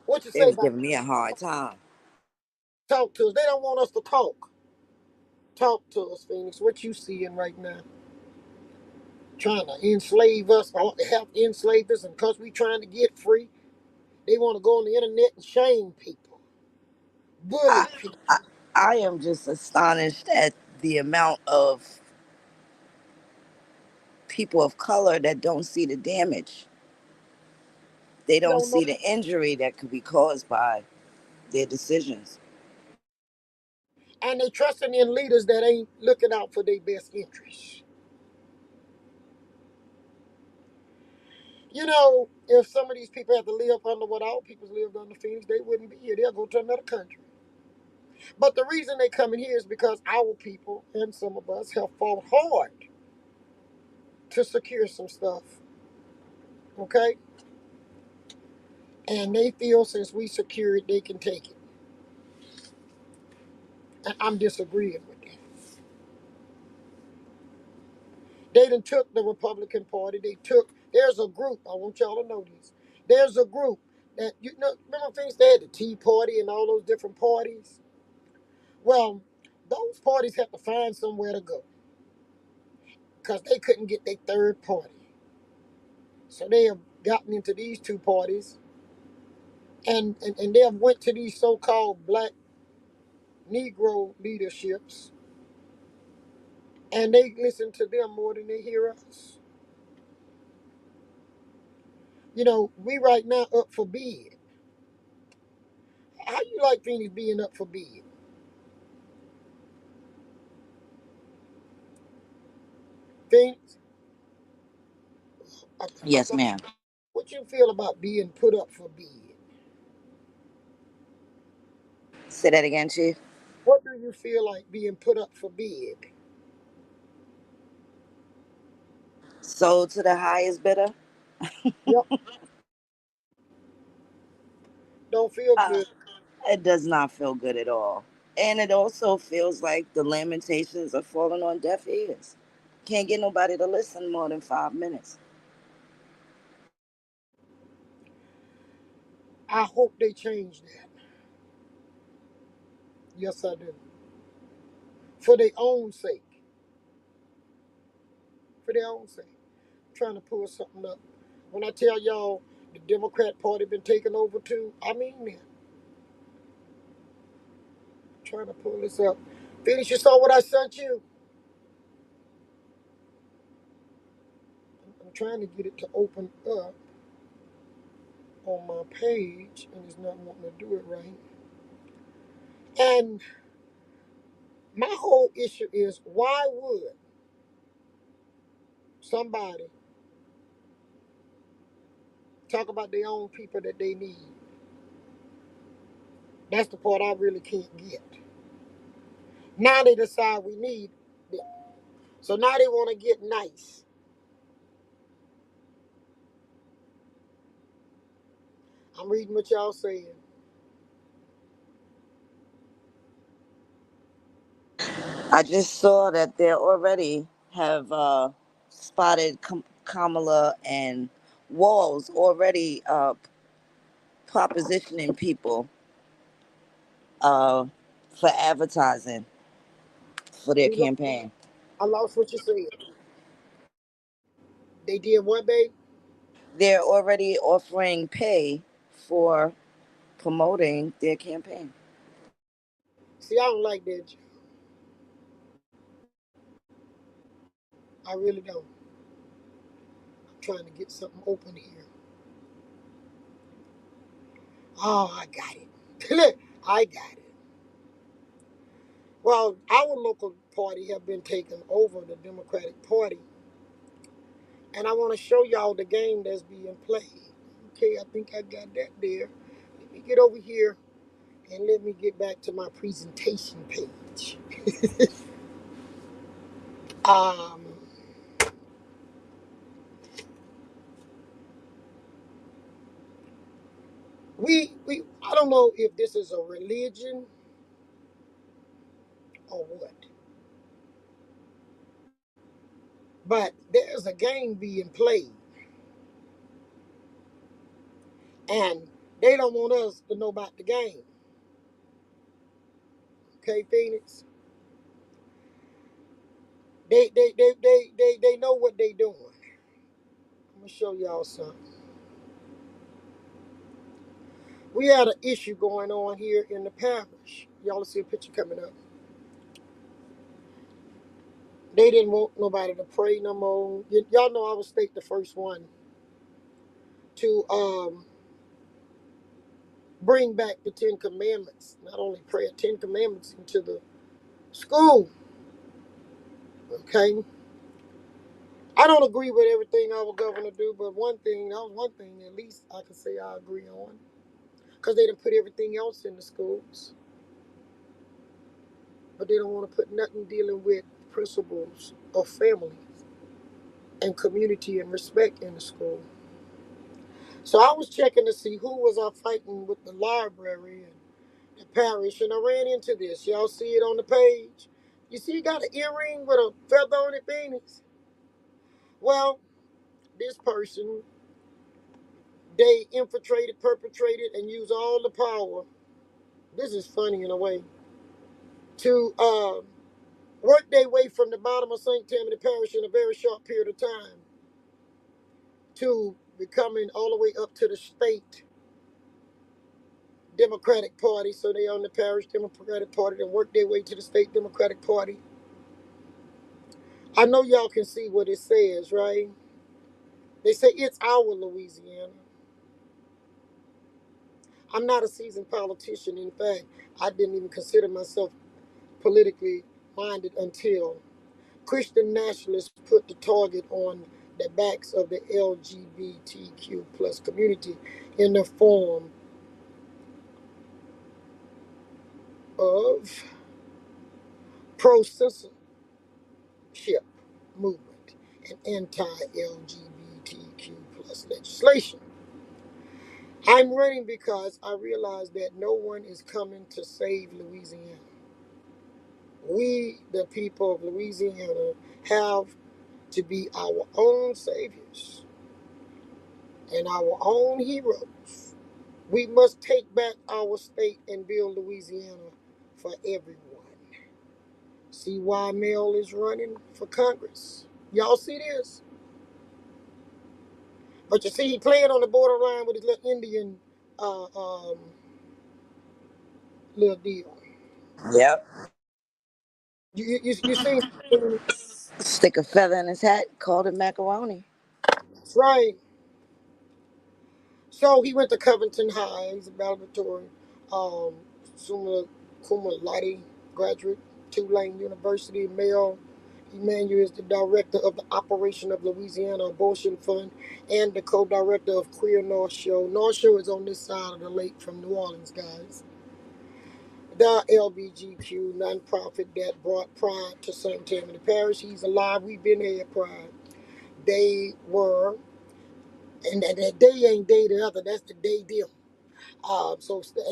What you They say was about giving me a hard time. talk to us? They don't want us to talk. Talk to us, Phoenix. What you seeing right now? Trying to enslave us or help enslave us, and because we trying to get free, they want to go on the internet and shame people, bully I, people. I, I am just astonished at the amount of people of color that don't see the damage. They They don't don't know, see the injury that could be caused by their decisions. and they trusting in leaders that ain't looking out for their best interests. If some of these people had to live under what our peoples lived under, Phoenix, they wouldn't be here. They'll go to another country. But the reason they come in here is because our people and some of us have fought hard to secure some stuff. Okay? And they feel since we secure it, they can take it. And I'm disagreeing with that. They done took the Republican Party. There's a group, I want y'all to know this. There's a group that, remember things they had the Tea Party and all those different parties? Well, those parties have to find somewhere to go because they couldn't get their third party. So they have gotten into these two parties, and they have went to these so-called black Negro leaderships, and they listen to them more than they hear us. We right now up for bid. How you like Phoenix being up for bid? Phoenix, I, I Yes, thought, ma'am. what you feel about being put up for bid? Say that again, Chief. What do you feel like being put up for bid? Sold to the highest bidder. Yep. Don't feel Uh, good. it does not feel good at all. And it also feels like the lamentations are falling on deaf ears. Can't get nobody to listen more than 5 minutes. I hope they change that. Yes, I do. For their own sake. For their own sake. I'm trying to pull something up. When I tell y'all the Democrat Party been taken over too, I mean that. I'm trying to pull this up. Phoenix, you saw what I sent you? I'm trying to get it to open up on my page, and it's not wanting to do it right. And my whole issue is, why would somebody talk about their own people that they need? That's the part I really can't get. Now they decide we need them. So now they want to get nice. I'm reading what y'all saying. I just saw that they already have spotted Kamala and Walls already propositioning people uh, for advertising for their We lo- campaign. I lost what you said. They did what, babe? They're already offering pay for promoting their campaign. See, I don't like that. I really don't. I'm trying to get something open here. Oh, I got it. I got it. Well, our local party have been taken over, the Democratic Party, and I want to show y'all the game that's being played. Okay, I think I got that there. Let me get over here and let me get back to my presentation page. Um, we I don't know if this is a religion or what, but there's a game being played, and they don't want us to know about the game. Okay, Phoenix. They know what they doing. I'm gonna show y'all something. We had an issue going on here in the parish. Y'all see a picture coming up. They didn't want nobody to pray no more. Y'all know I was state the first one to bring back the Ten Commandments. Not only prayer, Ten Commandments into the school. Okay. I don't agree with everything our governor do, but that was one thing at least I could say I agree on. Because they didn't put everything else in the schools. But they don't want to put nothing dealing with principles of family and community and respect in the school. So I was checking to see who was out fighting with the library and the parish, and I ran into this. Y'all see it on the page? You see, he got an earring with a feather on it, Phoenix. Well, this person, they infiltrated, perpetrated, and used all the power. This is funny in a way to work their way from the bottom of St. Tammany Parish in a very short period of time to becoming all the way up to the state Democratic Party. So they on the parish Democratic Party and work their way to the state Democratic Party. I know y'all can see what it says, right? They say it's our Louisiana. I'm not a seasoned politician. In fact, I didn't even consider myself politically minded until Christian nationalists put the target on the backs of the LGBTQ plus community in the form of pro-censorship movement and anti-LGBTQ plus legislation. I'm running because I realize that no one is coming to save Louisiana. We, the people of Louisiana, have to be our own saviors and our own heroes. We must take back our state and build Louisiana for everyone. See why Mel is running for Congress? Y'all see this? But you see, he playing on the borderline with his little Indian uh, um, little deal. Yep. You see, Stick a feather in his hat, called it macaroni. that's right. So he went to Covington High. He's a valedictorian, um, summa cum laude graduate, Tulane University. Male Emmanuel is the director of the operation of Louisiana Abortion Fund and the co-director of Queer North Show. North Show is on this side of the lake from New Orleans, guys. The LGBTQ nonprofit that brought pride to St. Tammany Parish. He's alive. We've been here at Pride. They were, and that they ain't they the other. That's the they them.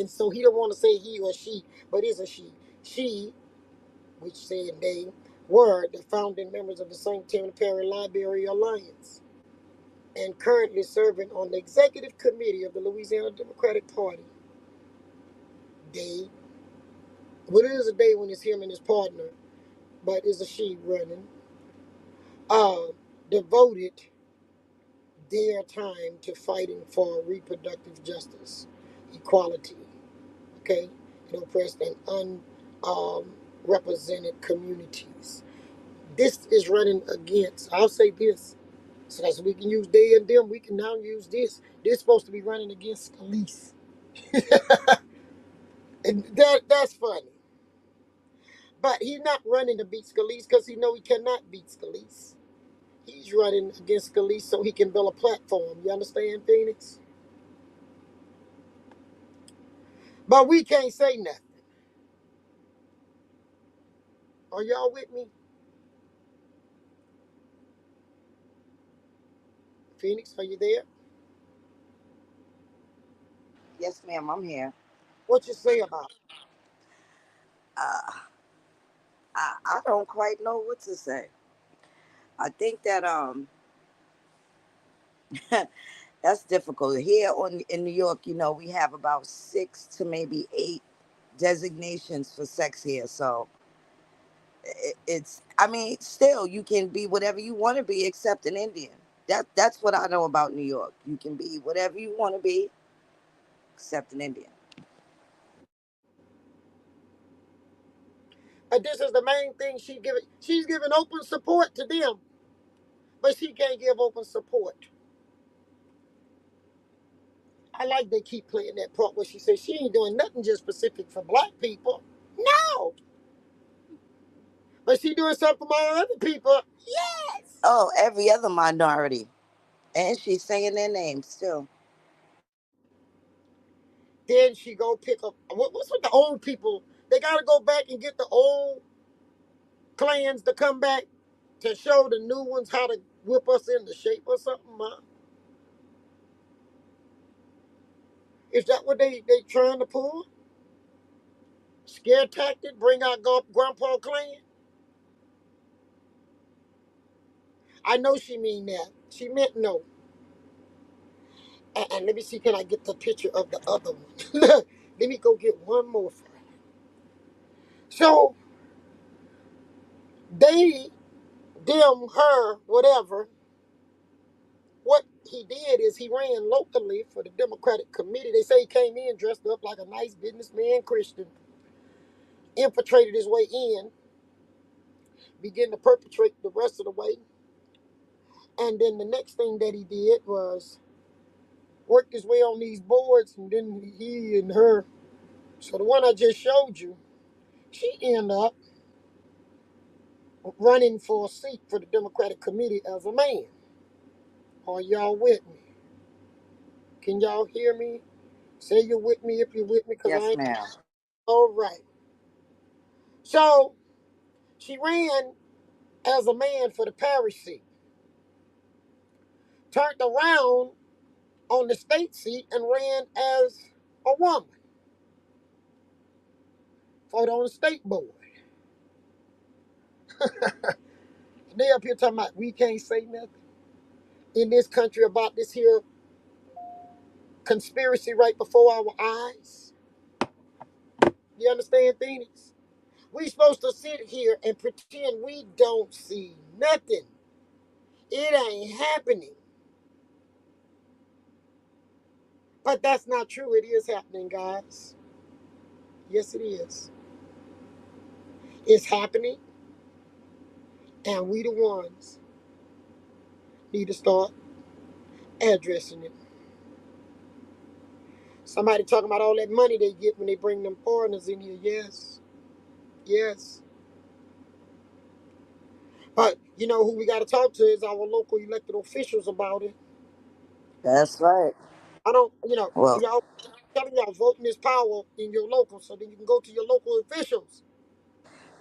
So he don't want to say he or she, but it's a she. She, which said they, were the founding members of the St. Timothy Perry Library Alliance and currently serving on the executive committee of the Louisiana Democratic Party. They, well, it is a day when it's him and his partner, but it's a she running, uh, devoted their time to fighting for reproductive justice, equality, okay, in oppressed and unrepresented communities. This is running against, I'll say this, so that we can use they and them, we can now use this. This is supposed to be running against Scalise. And that's funny. But he's not running to beat Scalise because he know he cannot beat Scalise. He's running against Scalise so he can build a platform. You understand, Phoenix? But we can't say nothing. Are y'all with me? Phoenix, are you there? Yes, ma'am, I'm here. What you say about it? Uh, I don't quite know what to say. I think that that's difficult. Here in New York, we have about 6 to maybe 8 designations for sex here. So it's, I mean, still you can be whatever you want to be except an Indian. That's what I know about New York. You can be whatever you want to be except an Indian. But this is the main thing she's giving open support to them, but she can't give open support. I like they keep playing that part where she says she ain't doing nothing just specific for black people. No. But she doing something for all other people. Yes. Oh, every other minority, and she's saying their names too. Then she go pick up what's with the old people? They gotta go back and get the old clans to come back to show the new ones how to whip us into shape or something, ma. Is that what they trying to pull? Scare tactic, bring out Grandpa Clan? I know she mean that. She meant no. And let me see, can I get the picture of the other one? Let me go get one more for her. So they, them, her, whatever, what he did is he ran locally for the Democratic committee. They say he came in dressed up like a nice businessman Christian, infiltrated his way in, began to perpetrate the rest of the way. And then the next thing that he did was work his way on these boards, and then he and her. So the one I just showed you, she ended up running for a seat for the Democratic committee as a man. Are y'all with me? Can y'all hear me? Say you're with me if you're with me, because I Yes, ain't. ma'am. All right. So she ran as a man for the parish seat. Turned around on the state seat and ran as a woman. Fought on the state board. They up here talking about we can't say nothing in this country about this here conspiracy right before our eyes. You understand, Phoenix? We supposed to sit here and pretend we don't see nothing. It ain't happening. But that's not true. It is happening, guys. Yes, it is. It's happening, and we the ones need to start addressing it. Somebody talking about all that money they get when they bring them foreigners in here. Yes, yes. But you know who we got to talk to is our local elected officials about it. That's right. I don't, Well, y'all telling y'all voting is power in your local, so then you can go to your local officials.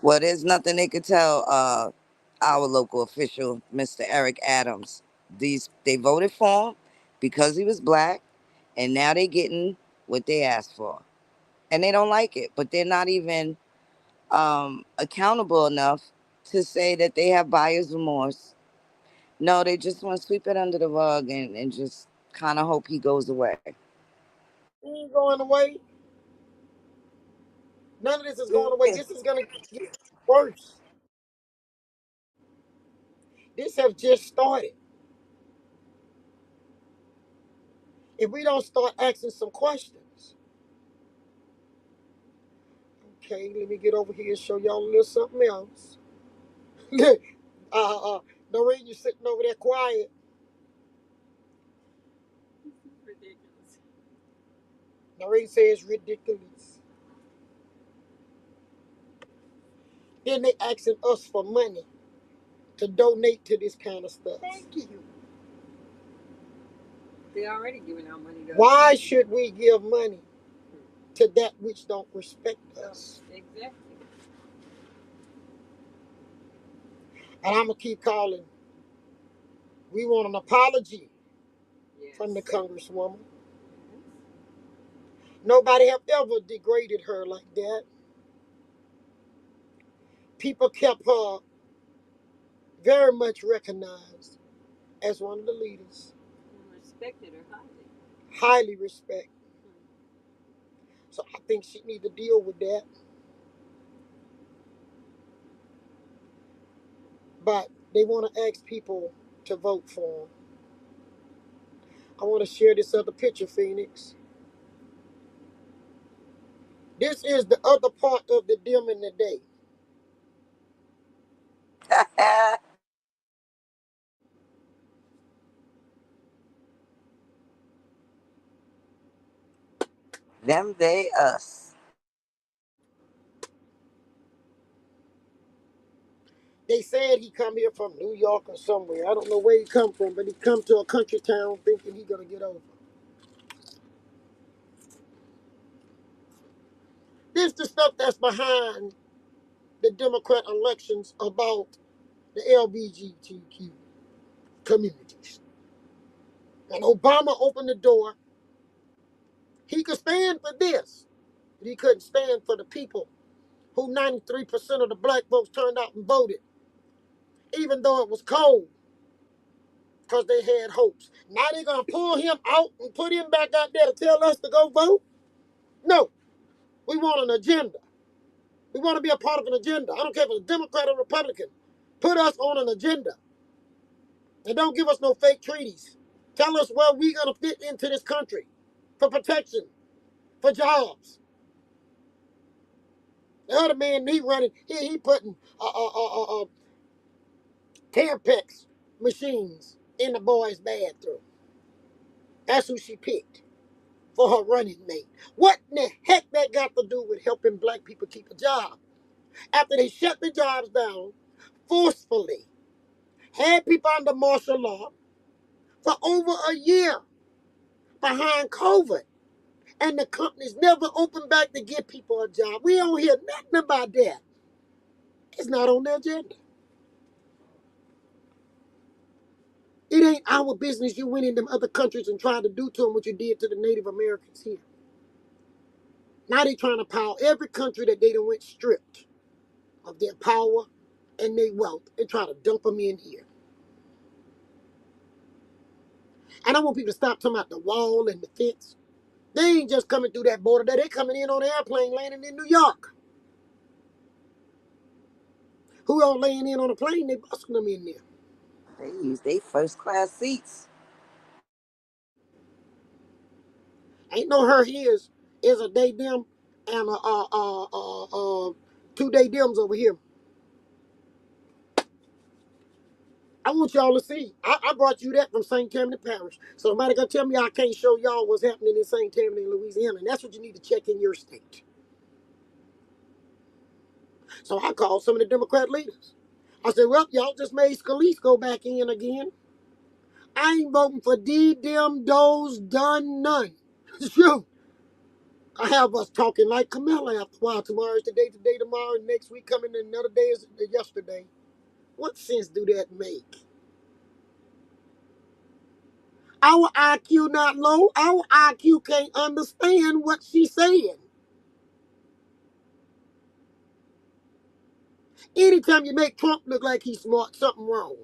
well, there's nothing they could tell our local official, Mr. Eric Adams. They voted for him because he was black, and now they're getting what they asked for, and they don't like it. But they're not even accountable enough to say that they have buyer's remorse. No, they just want to sweep it under the rug and just kind of hope he goes away. He ain't going away. None of this is going away. Yeah. This is gonna get worse. This have just started. If we don't start asking some questions. Okay, let me get over here and show y'all a little something else. Doreen, you sitting over there quiet. Ridiculous. Doreen says ridiculous. Then they asking us for money to donate to this kind of stuff. Thank you. They already giving out money to us. Why should we give money to that which don't respect us? Exactly. And I'm gonna keep calling. We want an apology. Yes. From the Congresswoman. Yes. Nobody have ever degraded her like that. People kept her very much recognized as one of the leaders. And respected her highly. Highly respected. So I think she need to deal with that. But they want to ask people to vote for them. I want to share this other picture, Phoenix. This is the other part of the dim in the day. Them, they, us. They said he come here from New York or somewhere. I don't know where he come from, but he come to a country town thinking he gonna get over. This the stuff that's behind the Democrat elections about the LGBTQ communities. And Obama opened the door. He could stand for this, but he couldn't stand for the people who 93% of the black folks turned out and voted, even though it was cold, because they had hopes. Now they're going to pull him out and put him back out there to tell us to go vote? No. We want an agenda. We want to be a part of an agenda. I don't care if it's a Democrat or Republican. Put us on an agenda. And don't give us no fake treaties. Tell us where we're going to fit into this country for protection, for jobs. The other man, he running, he putting Tampax machines in the boys' bathroom. That's who she picked for her running mate. What in the heck that got to do with helping black people keep a job? After they shut the jobs down forcefully, had people under martial law for over a year behind COVID, and the companies never opened back to give people a job. We don't hear nothing about that. It's not on the agenda. It ain't our business you went in them other countries and tried to do to them what you did to the Native Americans here. Now they trying to power every country that they done went stripped of their power and their wealth and try to dump them in here. And I want people to stop talking about the wall and the fence. They ain't just coming through that border. They coming in on an airplane landing in New York. Who all laying in on a plane? They busting them in there. They use they first class seats. Ain't no her here's is a day dim and a 2 day dims over here. I want y'all to see. I brought you that from St. Tammany Parish. So nobody gonna tell me I can't show y'all what's happening in St. Tammany, Louisiana. And that's what you need to check in your state. So I called some of the Democrat leaders. I said, well, y'all just made Scalise go back in again. I ain't voting for D, them, those, done, none. Shoot. I have us talking like Camilla after a while. Tomorrow is today, tomorrow, next week coming, another day is yesterday. What sense do that make? Our IQ not low. Our IQ can't understand what she's saying. Anytime you make Trump look like he's smart, something wrong.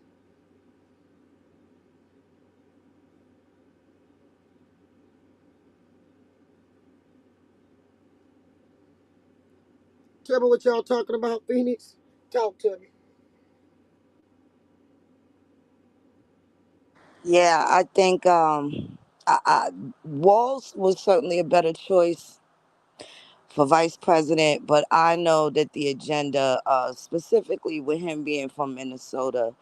Tell me what y'all talking about, Phoenix. Talk to me. Yeah, I think Walls was certainly a better choice for vice president, but I know that the agenda, specifically with him being from Minnesota,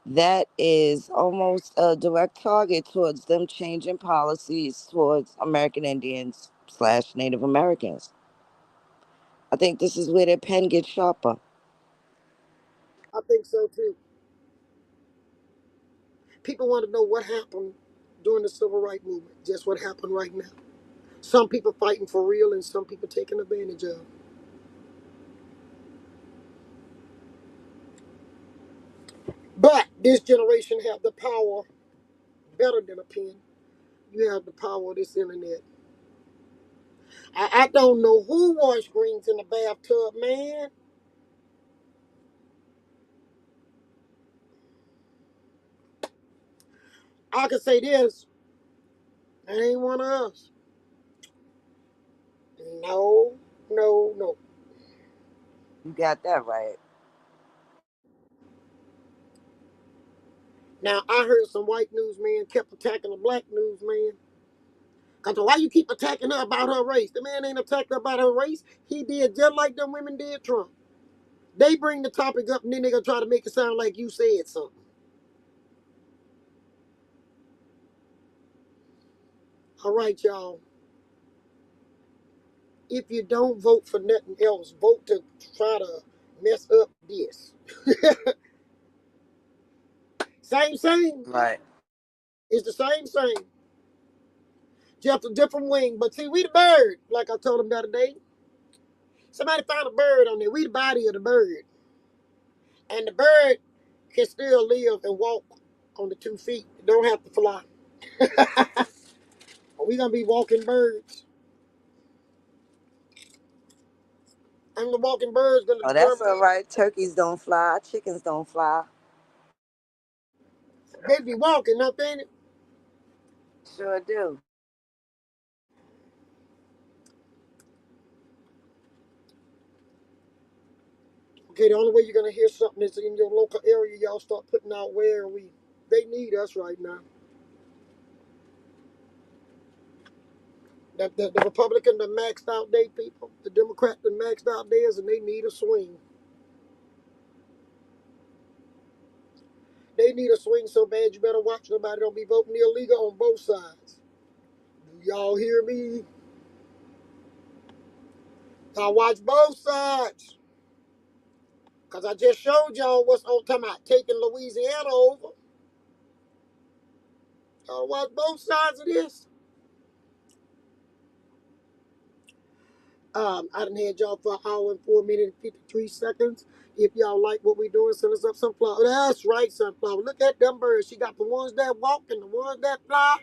that is almost a direct target towards them changing policies towards American Indians slash Native Americans. I think this is where their pen gets sharper. I think so too. People want to know what happened during the civil rights movement. Just what happened right now. Some people fighting for real and some people taking advantage of. But this generation have the power better than a pen. You have the power of this internet. I don't know who washed greens in the bathtub, man. I can say this. That ain't one of us. No, no, no. You got that right. Now, I heard some white newsman kept attacking a black newsman. Because why you keep attacking her about her race? The man ain't attacked her about her race. He did just like them women did Trump. They bring the topic up and then they going to try to make it sound like you said something. All right, y'all. If you don't vote for nothing else, vote to try to mess up this. Same. Right. It's the same. Just a different wing. But see, we the bird, like I told them the other day. Somebody found a bird on there. We the body of the bird. And the bird can still live and walk on the 2 feet. It don't have to fly. We gonna be walking birds. And the walking birds gonna Oh, that's determine all right. Turkeys don't fly. Chickens don't fly. they be walking, nothing. Sure do. Okay, the only way you're gonna hear something is in your local area. Y'all start putting out where we. They need us right now. The Republican that maxed out their people, the Democrat that maxed out theirs, and they need a swing. They need a swing so bad you better watch nobody don't be voting illegal on both sides. Do y'all hear me? I watch both sides. Cause I just showed y'all what's on time about taking Louisiana over. Y'all watch both sides of this. I done had y'all for an hour and 4 minutes and 53 seconds. If y'all like what we doing, send us up Sunflower. That's right, Sunflower. Look at them birds. She got the ones that walk and the ones that fly.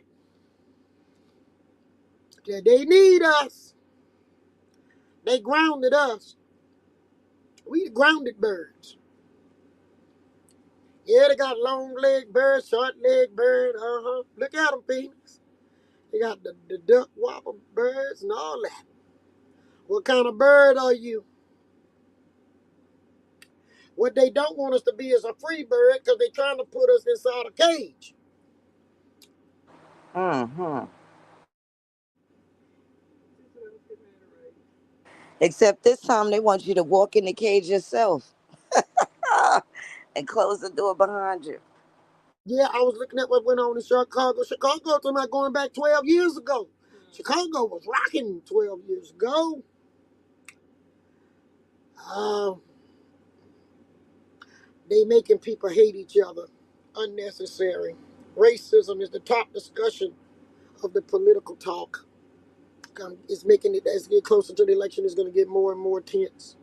Yeah, they need us. They grounded us. We the grounded birds. Yeah, they got long leg birds, short leg bird. Look at them, Phoenix. They got the duck wobble birds and all that. What kind of bird are you? What they don't want us to be is a free bird because they're trying to put us inside a cage. Mm-hmm. Except this time they want you to walk in the cage yourself and close the door behind you. Yeah, I was looking at what went on in Chicago. Chicago, I'm not going back 12 years ago. Chicago was rocking 12 years ago. Um, they making people hate each other. Unnecessary. Racism is the top discussion of the political talk. It's making it, as it get closer to the election, it's going to get more and more tense.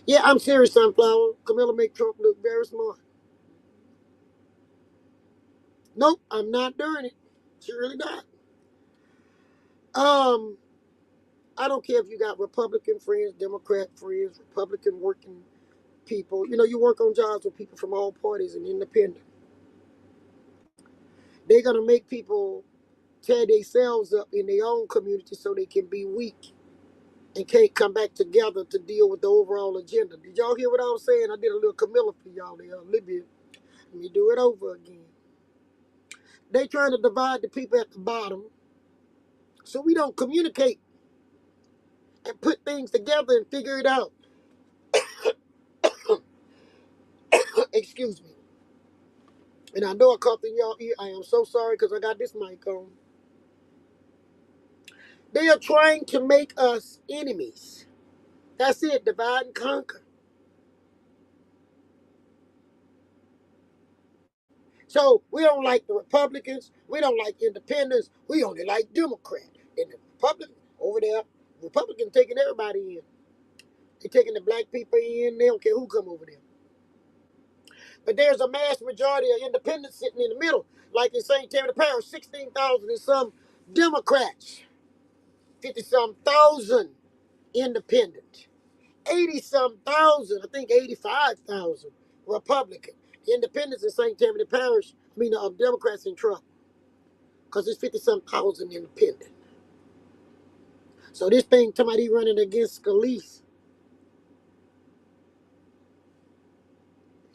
Yeah, I'm serious, Sunflower. Camilla make Trump look very smart. Nope, I'm not doing it. She really not. Um, I don't care if you got Republican friends, Democrat friends, Republican working people. You know, you work on jobs with people from all parties and independent. They're gonna make people tear themselves up in their own community so they can be weak and can't come back together to deal with the overall agenda. Did y'all hear what I was saying? I did a little Camilla for y'all there, a little bit. Let me do it over again. They trying to divide the people at the bottom so we don't communicate and put things together and figure it out. Excuse me. And I know I coughed in y'all ear. I am so sorry because I got this mic on. They are trying to make us enemies. That's it, divide and conquer. So we don't like the Republicans. We don't like independents. We only like Democrats. And the Republicans over there, Republicans taking everybody in. They taking the black people in. They don't care who come over there. But there's a mass majority of independents sitting in the middle. Like in St. Tammany Parish, 16,000 and some Democrats. 50-some thousand independent. 80-some thousand, I think 85,000 Republican. The independents in St. Tammany Parish, Democrats in trouble. Because there's 50-some thousand independent. So this thing, somebody running against Scalise,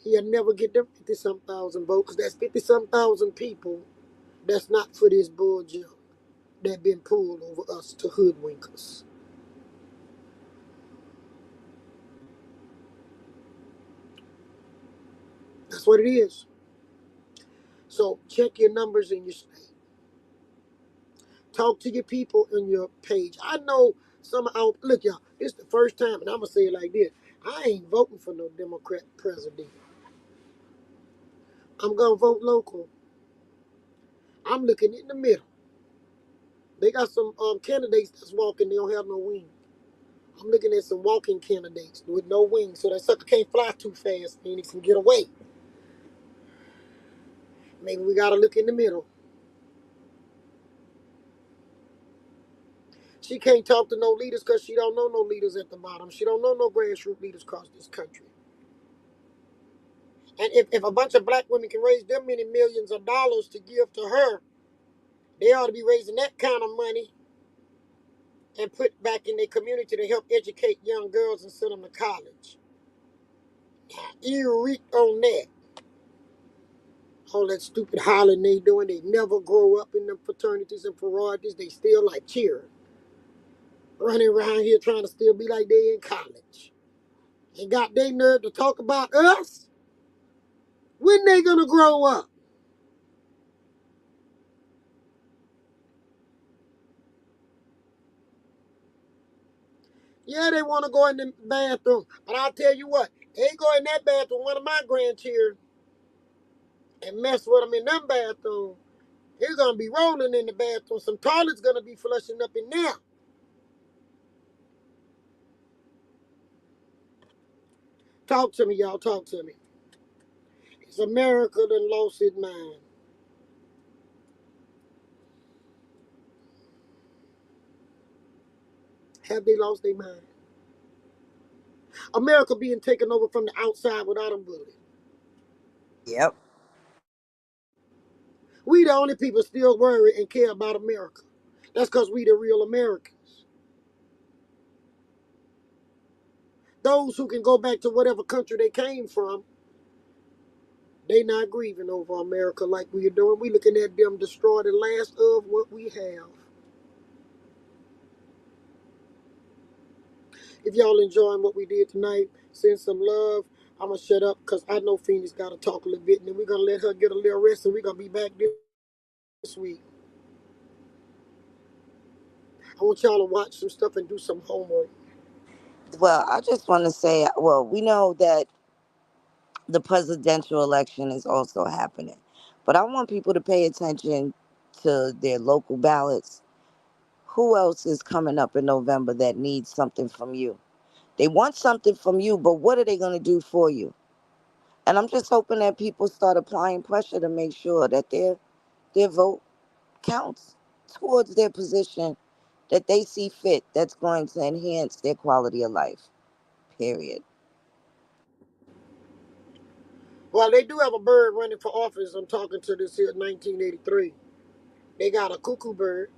he'll never get them 50-some thousand votes. That's 50-some thousand people that's not for this bull junk that been pulled over us to hoodwink us. That's what it is. So check your numbers in your state. Talk to your people on your page. I know some out. Look, y'all, it's the first time, and I'm gonna say it like this: I ain't voting for no Democrat president. I'm gonna vote local. I'm looking in the middle. They got some candidates that's walking. They don't have no wing. I'm looking at some walking candidates with no wings, so that sucker can't fly too fast and he can get away. Maybe we gotta look in the middle. She can't talk to no leaders because she don't know no leaders at the bottom. She don't know no grassroots leaders across this country. And if a bunch of black women can raise them many millions of dollars to give to her, they ought to be raising that kind of money and put back in their community to help educate young girls and send them to college. You reek on that. All that stupid hollering they doing, they never grow up in them fraternities and sororities. They still like cheering. Running around here trying to still be like they in college. And got they nerve to talk about us? When they gonna grow up? Yeah, they want to go in the bathroom. But I'll tell you what, they go in that bathroom, one of my grandchildren, and mess with them in them bathroom. They're going to be rolling in the bathroom. Some toilets going to be flushing up in there. Talk to me, y'all. Talk to me. Is America done lost its mind? Have they lost their mind? America being taken over from the outside without a bullet. Yep. We the only people still worry and care about America. That's because we the real Americans. Those who can go back to whatever country they came from, they not grieving over America like we are doing. We looking at them destroy the last of what we have. If y'all enjoying what we did tonight, send some love. I'm going to shut up because I know Phoenix got to talk a little bit. And then we're going to let her get a little rest and we're going to be back this week. I want y'all to watch some stuff and do some homework. Well, I just want to say, well, we know that the presidential election is also happening, but I want people to pay attention to their local ballots. Who else is coming up in November that needs something from you? They want something from you, but what are they going to do for you? And I'm just hoping that people start applying pressure to make sure that their vote counts towards their position that they see fit that's going to enhance their quality of life. Period. Well, they do have a bird running for office. I'm talking to this here 1983. They got a cuckoo bird.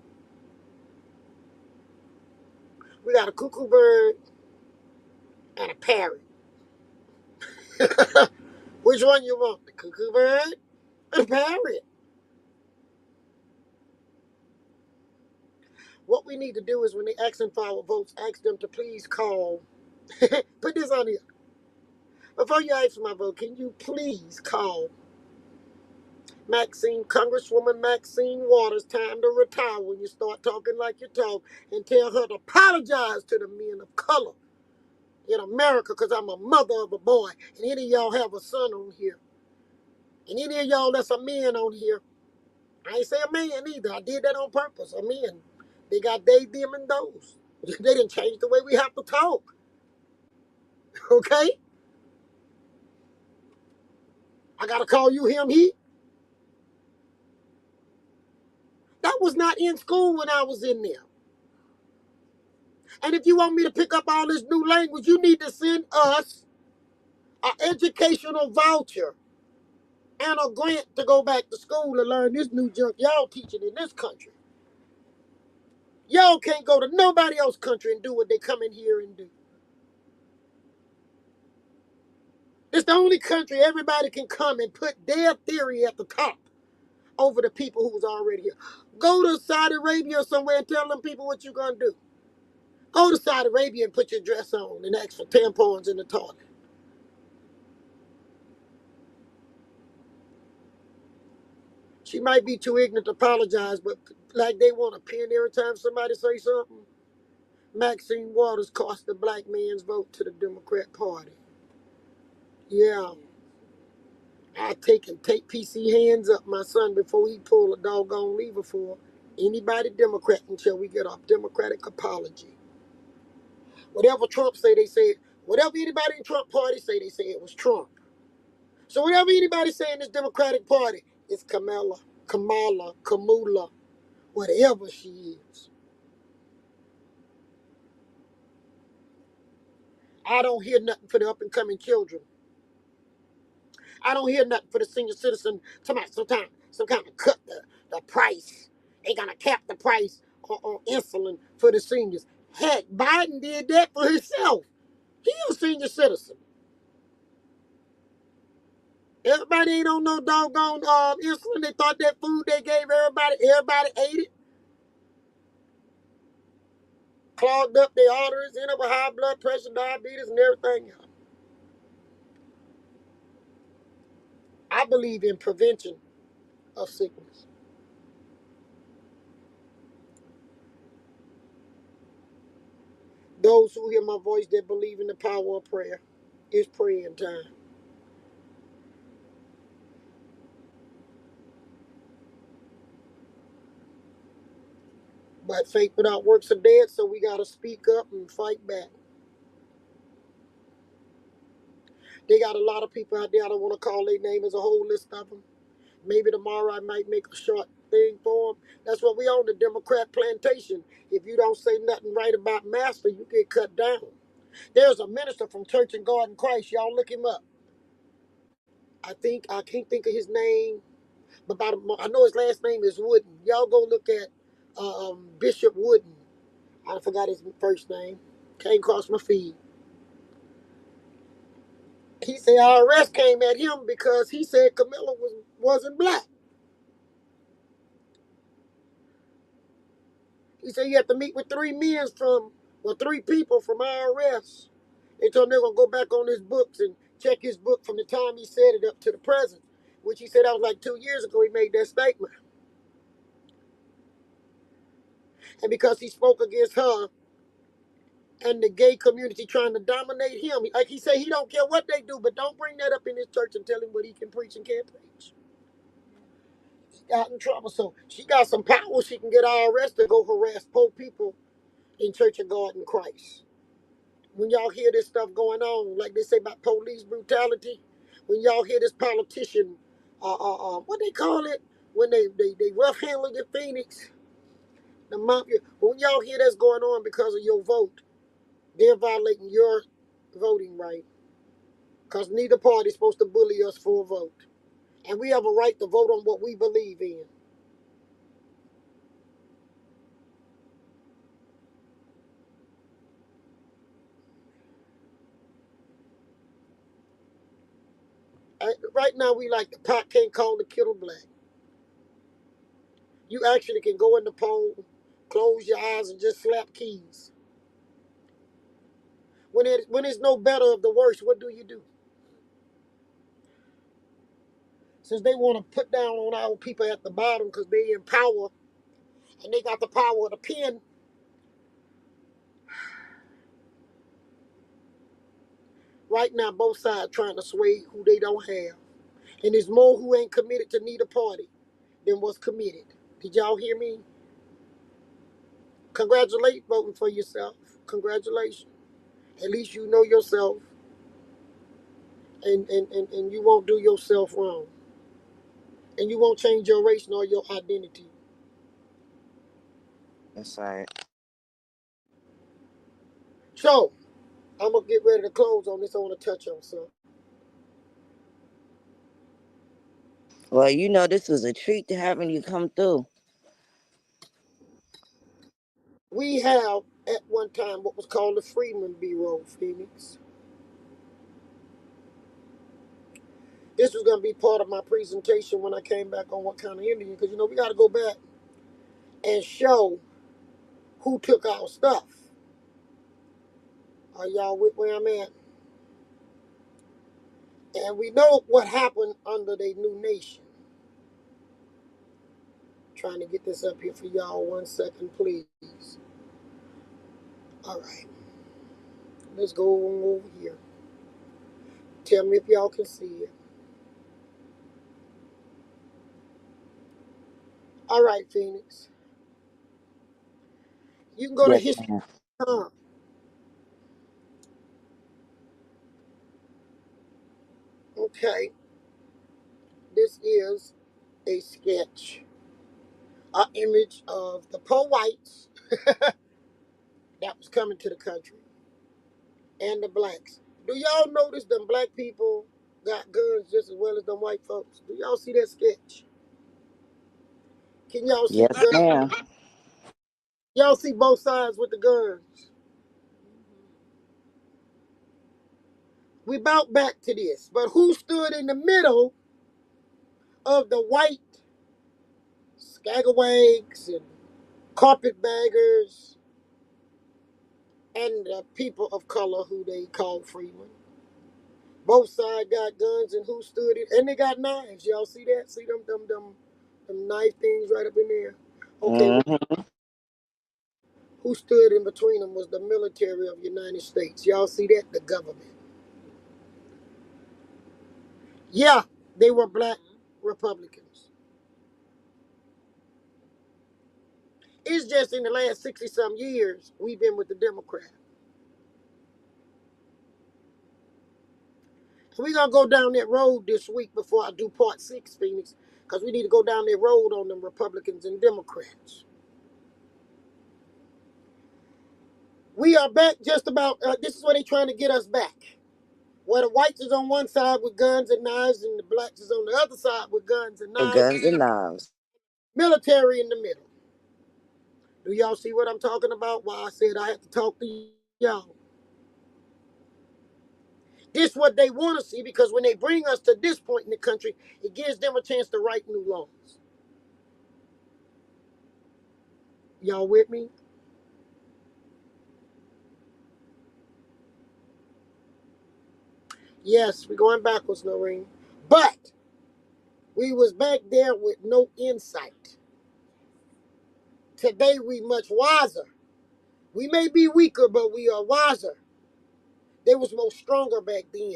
We got a cuckoo bird and a parrot. Which one you want? The cuckoo bird or the parrot? What we need to do is when they ask them for our votes, ask them to please call. Put this on here. Before you ask for my vote, can you please call Congresswoman Maxine Waters, time to retire when you start talking like you talk, and tell her to apologize to the men of color in America because I'm a mother of a boy. And any of y'all have a son on here. And any of y'all that's a man on here, I ain't say a man either. I did that on purpose. A man. They got they, them, and those. They didn't change the way we have to talk. Okay? I gotta call you him, he. That was not in school when I was in there. And if you want me to pick up all this new language, you need to send us an educational voucher and a grant to go back to school and learn this new junk y'all teaching in this country. Y'all can't go to nobody else's country and do what they come in here and do. It's the only country everybody can come and put their theory at the top over the people who's already here. Go to Saudi Arabia or somewhere and tell them people what you're gonna do. Go to Saudi Arabia and put your dress on and ask for tampons in the toilet. She might be too ignorant to apologize, but like they want a pin every time somebody say something. Maxine Waters cost the black man's vote to the Democrat Party. Yeah, I take PC hands up my son before he pull a doggone lever for anybody Democrat until we get a Democratic apology. Whatever Trump say, they say it. Whatever anybody in Trump party say, they say it was Trump. So whatever anybody say in this Democratic Party, it's Kamala, whatever she is. I don't hear nothing for the up and coming children. I don't hear nothing for the senior citizen. Some kind of cut the price. They gonna cap the price on insulin for the seniors. Heck, Biden did that for himself. He a senior citizen. Everybody ain't on no doggone insulin. They thought that food they gave everybody ate it. Clogged up their arteries, ended up with high blood pressure, diabetes, and everything else. I believe in prevention of sickness. Those who hear my voice that believe in the power of prayer, it's praying time. But faith without works are dead, so we got to speak up and fight back. They got a lot of people out there. I don't want to call their name as a whole list of them. Maybe tomorrow I might make a short thing for them. That's what we own, the Democrat plantation. If you don't say nothing right about Master, you get cut down. There's a minister from Church and God in Christ. Y'all look him up. I can't think of his name, but I know his last name is Wooden. Y'all go look at Bishop Wooden. I forgot his first name. Came across my feed. He said IRS came at him because he said Camilla wasn't black. He said you have to meet with three people from IRS. They told him they're gonna go back on his books and check his book from the time he said it up to the present, which he said that was like 2 years ago. He made that statement, and because he spoke against her and the gay community trying to dominate him, like he said, he don't care what they do, but don't bring that up in his church and tell him what he can preach and can't preach. He got in trouble, so she got some power. She can get IRS to go harass poor people in Church of God in Christ. When y'all hear this stuff going on, like they say about police brutality, when y'all hear this politician, what they call it, when they rough handled the Phoenix, the mafia, when y'all hear that's going on because of your vote, they're violating your voting right. Because neither party is supposed to bully us for a vote. And we have a right to vote on what we believe in. Right now, we like the pot can't call the kettle black. You actually can go in the poll, close your eyes, and just slap keys. When it's no better of the worst, what do you do? Since they want to put down on our people at the bottom because they in power and they got the power of the pen, right now both sides trying to sway who they don't have. And there's more who ain't committed to neither party than what's committed. Did y'all hear me? Congratulate voting for yourself. Congratulations. At least you know yourself and you won't do yourself wrong. And you won't change your race nor your identity. That's right. So, I'm going to get ready to close on this. I want to touch on something. Well, you know, this was a treat to having you come through. We have, at one time, what was called the Freedmen Bureau, Phoenix. This was going to be part of my presentation when I came back on what kind of Indian, because, we got to go back and show who took our stuff. Are y'all with where I'm at? And we know what happened under the new nation. Trying to get this up here for y'all 1 second, please. All right. Let's go on over here. Tell me if y'all can see it. All right, Phoenix. You can go to Yes, history. ma'am. Okay. This is a sketch, an image of the poor whites that was coming to the country and the blacks. Do y'all notice them black people got guns just as well as them white folks? Do y'all see that sketch? Can y'all see the Yes, gun? ma'am. Y'all see both sides with the guns. We bout back to this, but who stood in the middle of the white scalawags and carpetbaggers and the people of color who they call freemen? Both sides got guns, and who stood it? And they got knives. Y'all see that? See them knife things right up in there? Okay, well, Mm-hmm. who stood in between them was the military of the United States. Y'all see that? The government. Yeah, they were black Republicans. It's just in the last 60 some years we've been with the Democrat. We're going to go down that road this week before I do part 6, Phoenix, because we need to go down that road on them Republicans and Democrats. We are back just about, this is where they're trying to get us back. Where the whites is on one side with guns and knives and the blacks is on the other side with guns and With knives. guns and knives. Military in the middle. Do y'all see what I'm talking about? Why I said I had to talk to y'all. This what they want to see, because when they bring us to this point in the country, it gives them a chance to write new laws. Y'all with me? Yes, we're going backwards, Noreen. But we was back there with no insight. Today we much wiser. We may be weaker, but we are wiser. They was more stronger back then.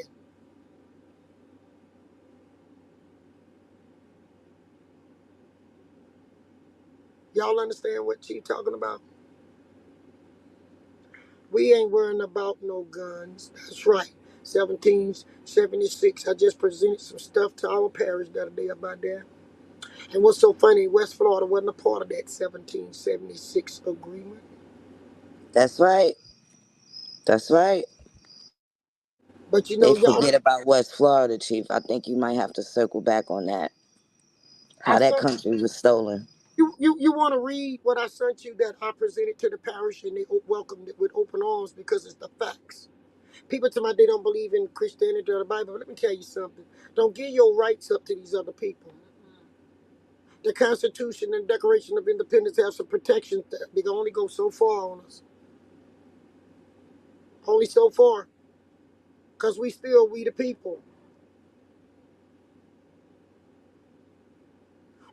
Y'all understand what she talking about? We ain't worrying about no guns. That's right. 1776. I just presented some stuff to our parish the other day about that. And what's so funny, West Florida wasn't a part of that 1776 agreement. That's right. That's right. But you They know, y'all, forget about West Florida, Chief. I think you might have to circle back on that. I How that sent country was stolen. you want to read what I sent you that I presented to the parish, and they welcomed it with open arms because it's the facts. People tell me they don't believe in Christianity or the Bible, but let me tell you something. Don't give your rights up to these other people. The Constitution and Declaration of Independence have some protections. They can only go so far on us. Only so far. Because we the people.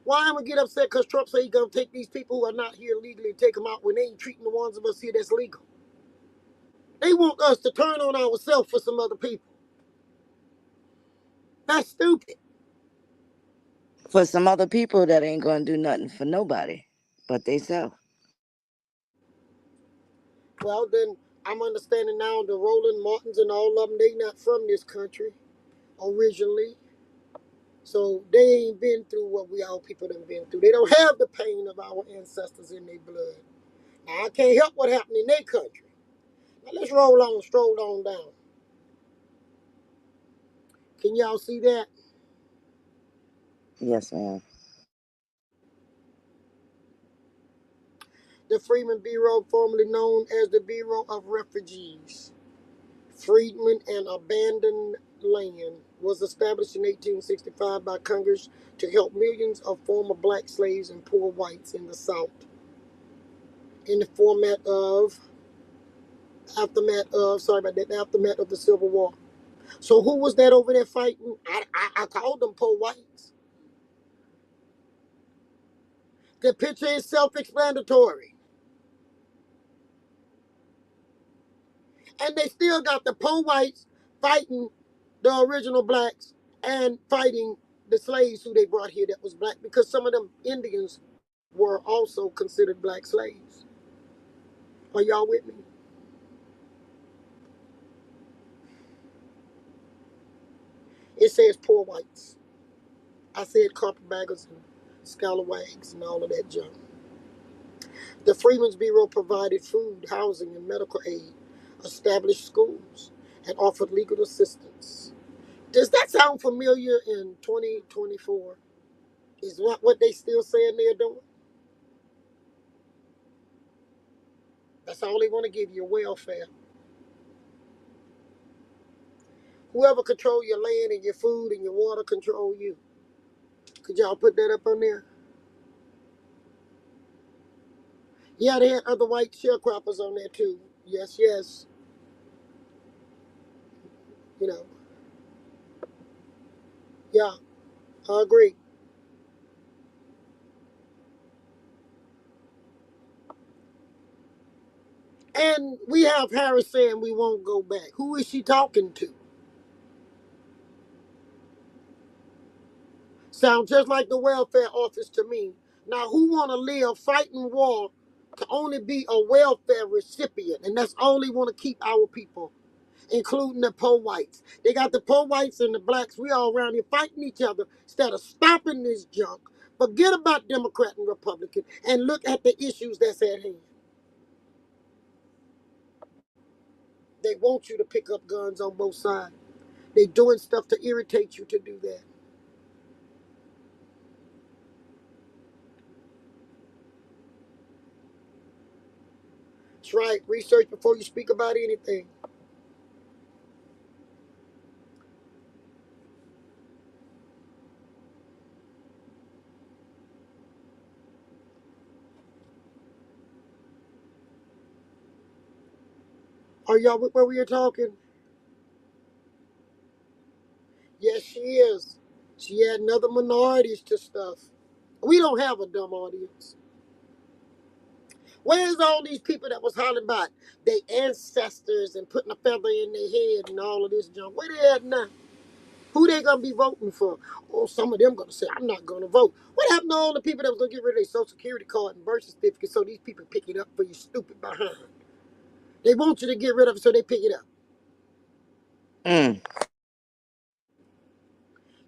Why am I get upset? Because Trump say he going to take these people who are not here legally and take them out when they ain't treating the ones of us here that's legal. They want us to turn on ourselves for some other people. That's stupid. For some other people that ain't gonna do nothing for nobody but they self. Well, then I'm understanding now the Roland Martins and all of them, they not from this country originally. So they ain't been through what we all people done been through. They don't have the pain of our ancestors in their blood. Now, I can't help what happened in their country. Now let's stroll on down. Can y'all see that? Yes, ma'am. The Freedmen Bureau, formerly known as the Bureau of Refugees, Freedmen and Abandoned Land, was established in 1865 by Congress to help millions of former black slaves and poor whites in the South in the aftermath of the Civil War. So who was that over there fighting? I called them poor whites. The picture is self-explanatory. And they still got the poor whites fighting the original blacks and fighting the slaves who they brought here that was black, because some of them Indians were also considered black slaves. Are y'all with me? It says poor whites. I said carpetbaggers and scalawags and all of that junk. The Freedmen's Bureau provided food, housing, and medical aid, established schools, and offered legal assistance. Does that sound familiar in 2024? Is what they still saying they're doing? That's all they want to give you, welfare. Whoever control your land and your food and your water control you. Could y'all put that up on there? Yeah, they had other white sharecroppers on there too. Yes, yes. You know, yeah, I agree. And we have Harris saying we won't go back. Who is she talking to? Sounds just like the welfare office to me. Now, who want to live fighting war to only be a welfare recipient, and that's only want to keep our people? including the poor whites. They got the poor whites and the blacks. We all around here fighting each other instead of stopping this junk. Forget about Democrat and Republican and look at the issues that's at hand. They want you to pick up guns on both sides. They doing stuff to irritate you to do that. That's right. Research before you speak about anything. Are y'all with where we are talking? Yes, she is. She adding other minorities to stuff. We don't have a dumb audience. Where's all these people that was hollering about their ancestors and putting a feather in their head and all of this junk? Where they at now? Who they gonna be voting for? Oh, some of them gonna say, I'm not gonna vote. What happened to all the people that was gonna get rid of their social security card and birth certificate so these people pick it up for you stupid behind? They want you to get rid of it so they pick it up.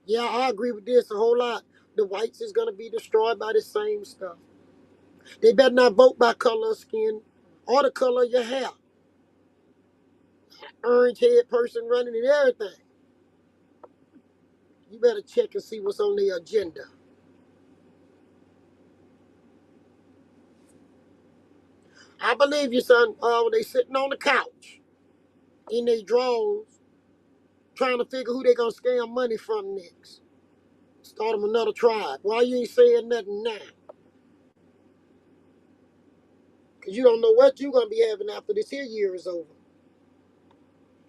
Yeah, I agree with this a whole lot. The whites is gonna be destroyed by the same stuff. They better not vote by color of skin or the color of your hair. Orange head person running and everything. You better check and see what's on their agenda. I believe you, son. They sitting on the couch in their drawers trying to figure who they gonna scam money from next. Start them another tribe. Why you ain't saying nothing now? Because you don't know what you gonna be having after this here year is over.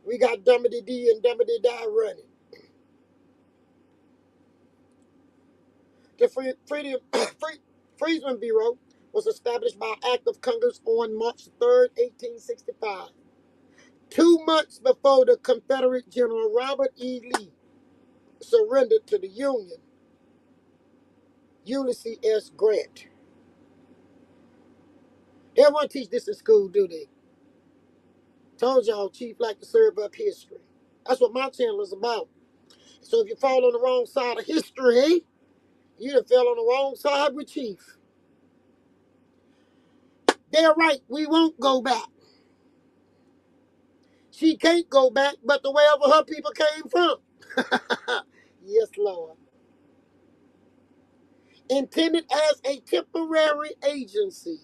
We got Dumbity D and Dumbity Die running. The Freedmen Bureau was established by Act of Congress on March 3rd, 1865. 2 months before the Confederate General Robert E. Lee surrendered to the Union, Ulysses S. Grant. They don't want to teach this in school, do they? Told y'all, Chief like to serve up history. That's what my channel is about. So if you fall on the wrong side of history, you done fell on the wrong side with Chief. They're right, we won't go back. She can't go back, but the wherever her people came from. Yes, Lord. Intended as a temporary agency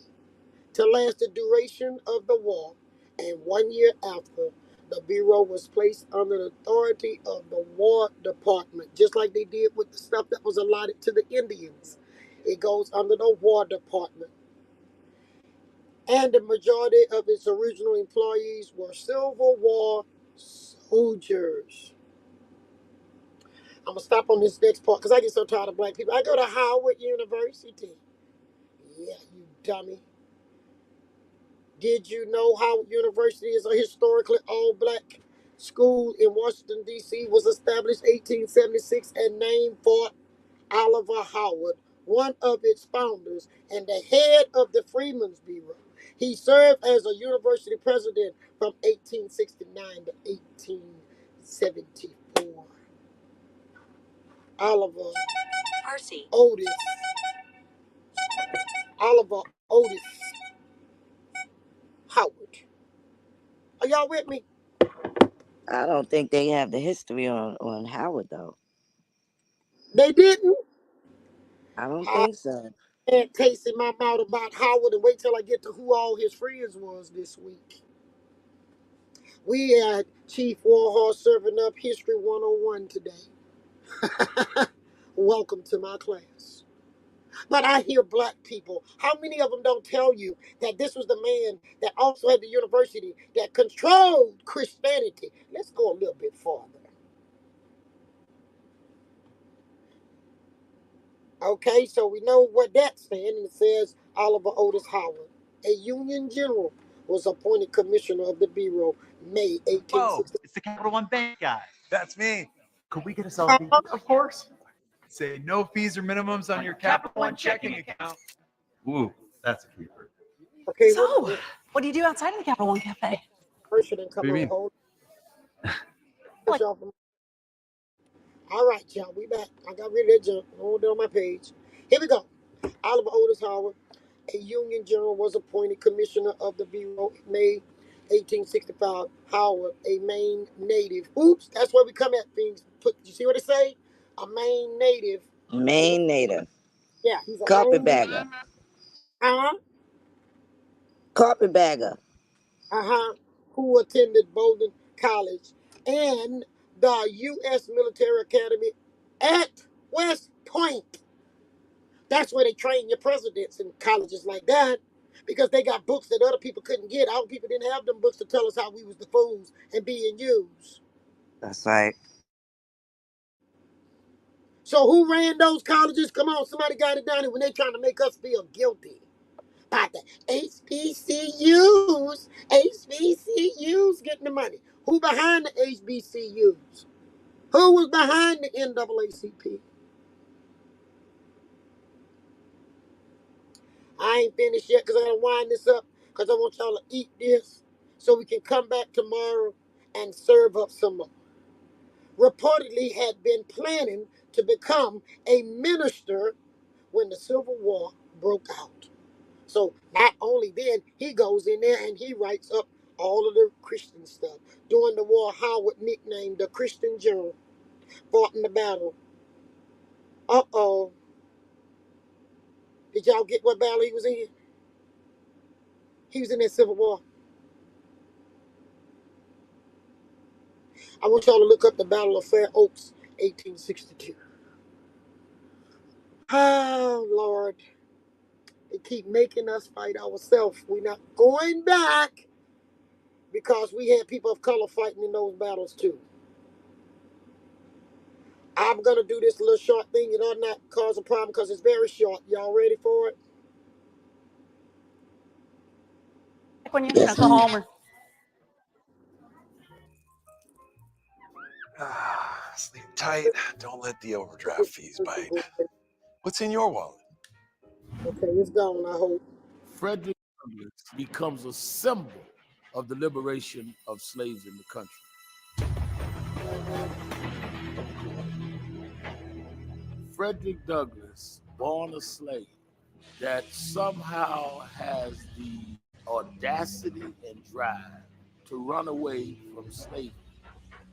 to last the duration of the war, and 1 year after, the Bureau was placed under the authority of the War Department, just like they did with the stuff that was allotted to the Indians. It goes under the War Department. And the majority of its original employees were Civil War soldiers. I'm going to stop on this next part because I get so tired of black people. I go to Howard University. Yeah, you dummy. Did you know Howard University is a historically all-black school in Washington, D.C., was established 1876 and named for Oliver Howard, one of its founders and the head of the Freedmen's Bureau. He served as a university president from 1869 to 1874. Oliver Percy Otis. Oliver Otis Howard. Are y'all with me? I don't think they have the history on Howard, though. They didn't? I don't think so. And taste in my mouth about Howard and wait till I get to who all his friends was this week. We had Chief Warhorse serving up History 101 today. Welcome to my class. But I hear black people, how many of them don't tell you that this was the man that also had the university that controlled Christianity? Let's go a little bit farther. Okay, so we know what that stands, and it says Oliver Otis Howard, a Union general, was appointed commissioner of the Bureau May 1860. Whoa, it's the Capital One Bank guy. That's me. Could we get a selfie? Of course. Say no fees or minimums on your Capital One checking account. Ooh, that's a keeper. Okay, So, what do you do outside of the Capital One Cafe? Person didn't come What do you on mean? hold. Y'all from- All right, y'all, we back. I got rid of that junk. Hold on my page. Here we go. Oliver Otis Howard, a Union general, was appointed commissioner of the Bureau in May 1865. Howard, a Maine native. Oops, that's where we come at things. Put, you see what it say? A Maine native. Maine native. Yeah, he's a Maine. Carpetbagger. Uh-huh. Carpetbagger. Uh-huh. Who attended Bowdoin College and the U.S. Military Academy at West Point. That's where they train your presidents in colleges like that because they got books that other people couldn't get. Our people didn't have them books to tell us how we was the fools and being used. That's right. So who ran those colleges? Come on, somebody got it down here when they trying to make us feel guilty. By the HBCUs, HBCUs getting the money. Who behind the HBCUs? Who was behind the NAACP? I ain't finished yet because I gotta wind this up because I want y'all to eat this so we can come back tomorrow and serve up some more. Reportedly had been planning to become a minister when the Civil War broke out. So not only then, he goes in there and he writes up all of the Christian stuff. During the war, Howard, nicknamed the Christian General, fought in the battle. Uh-oh. Did y'all get what battle he was in? He was in that Civil War. I want y'all to look up the Battle of Fair Oaks, 1862. Oh, Lord. They keep making us fight ourselves. We're not going back because we had people of color fighting in those battles too. I'm going to do this little short thing. It ought not cause a problem because it's very short. Y'all ready for it? When you're gonna Yes, go ma'am. home or Sleep tight. Don't let the overdraft fees bite. What's in your wallet? Okay, it's gone, I hope. Frederick Douglass becomes a symbol of the liberation of slaves in the country. Frederick Douglass, born a slave, that somehow has the audacity and drive to run away from slavery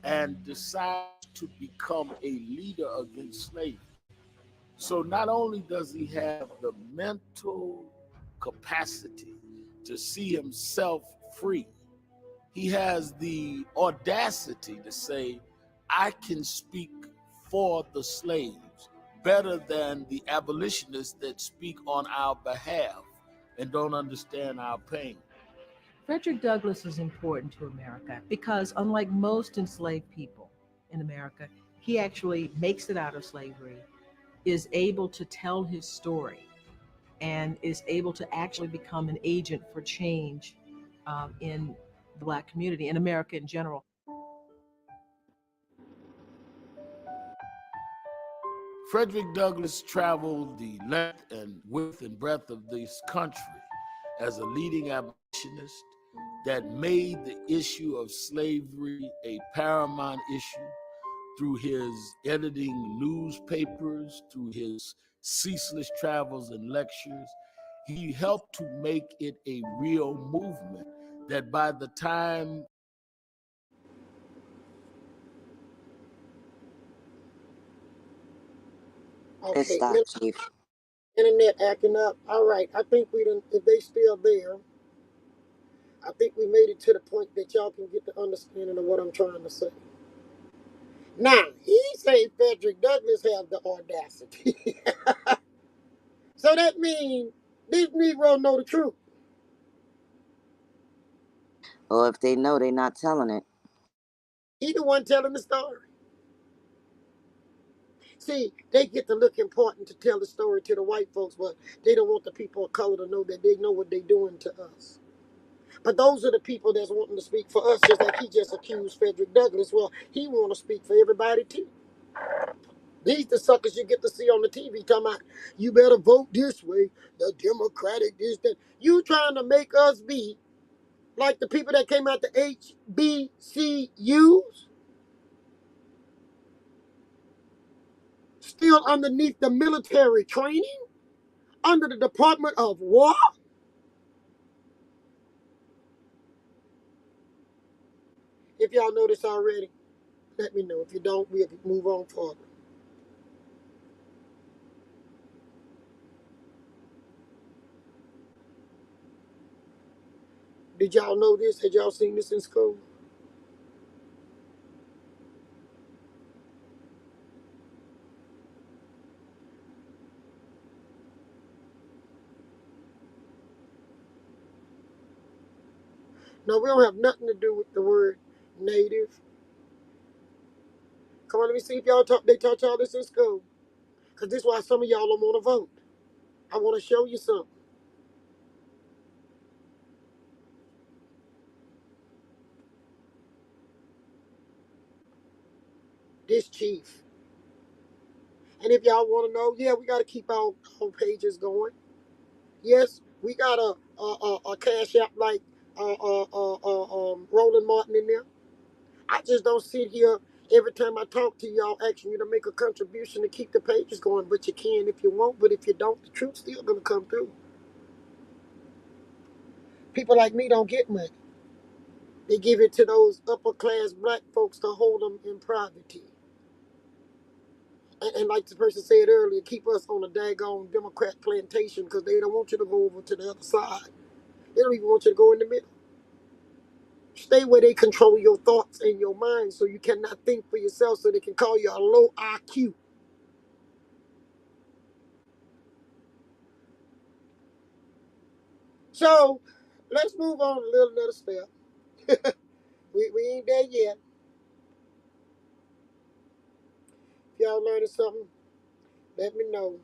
and decides to become a leader against slavery. So not only does he have the mental capacity to see himself free, he has the audacity to say, I can speak for the slaves better than the abolitionists that speak on our behalf and don't understand our pain. Frederick Douglass is important to America because, unlike most enslaved people in America, he actually makes it out of slavery, is able to tell his story, and is able to actually become an agent for change in the Black community, in America in general. Frederick Douglass traveled the length and width and breadth of this country as a leading abolitionist that made the issue of slavery a paramount issue through his editing newspapers, through his ceaseless travels and lectures. He helped to make it a real movement that by the time It Okay, stopped, Chief. internet acting up. All right, I think we done, if they still there, I think we made it to the point that y'all can get the understanding of what I'm trying to say. Now, he say Frederick Douglass have the audacity. So that means this Negro know the truth. Or if they know, they're not telling it. He the one telling the story. See, they get to look important to tell the story to the white folks, but they don't want the people of color to know that they know what they're doing to us. But those are the people that's wanting to speak for us, just like he just accused Frederick Douglass. Well, he want to speak for everybody too. These the suckers you get to see on the TV talking about, you better vote this way, the Democratic this, that. You trying to make us be like the people that came out the HBCUs, still underneath the military training, under the Department of War. If y'all know this already, let me know. If you don't, we'll move on further. Did y'all know this? Had y'all seen this in school? No, we don't have nothing to do with the word native. Come on, let me see if they taught y'all this in school. Because this is why some of y'all don't want to vote. I want to show you something. This chief. And if y'all want to know, yeah, we got to keep our pages going. Yes, we got a cash app like Roland Martin in there. I just don't sit here every time I talk to y'all asking you to make a contribution to keep the pages going. But you can if you want. But if you don't, the truth's still going to come through. People like me don't get money. They give it to those upper class black folks to hold them in poverty. And like the person said earlier, keep us on a daggone Democrat plantation because they don't want you to go over to the other side. They don't even want you to go in the middle. Stay where they control your thoughts and your mind so you cannot think for yourself so they can call you a low IQ. So let's move on a little another step. we ain't there yet. If y'all learning something, let me know.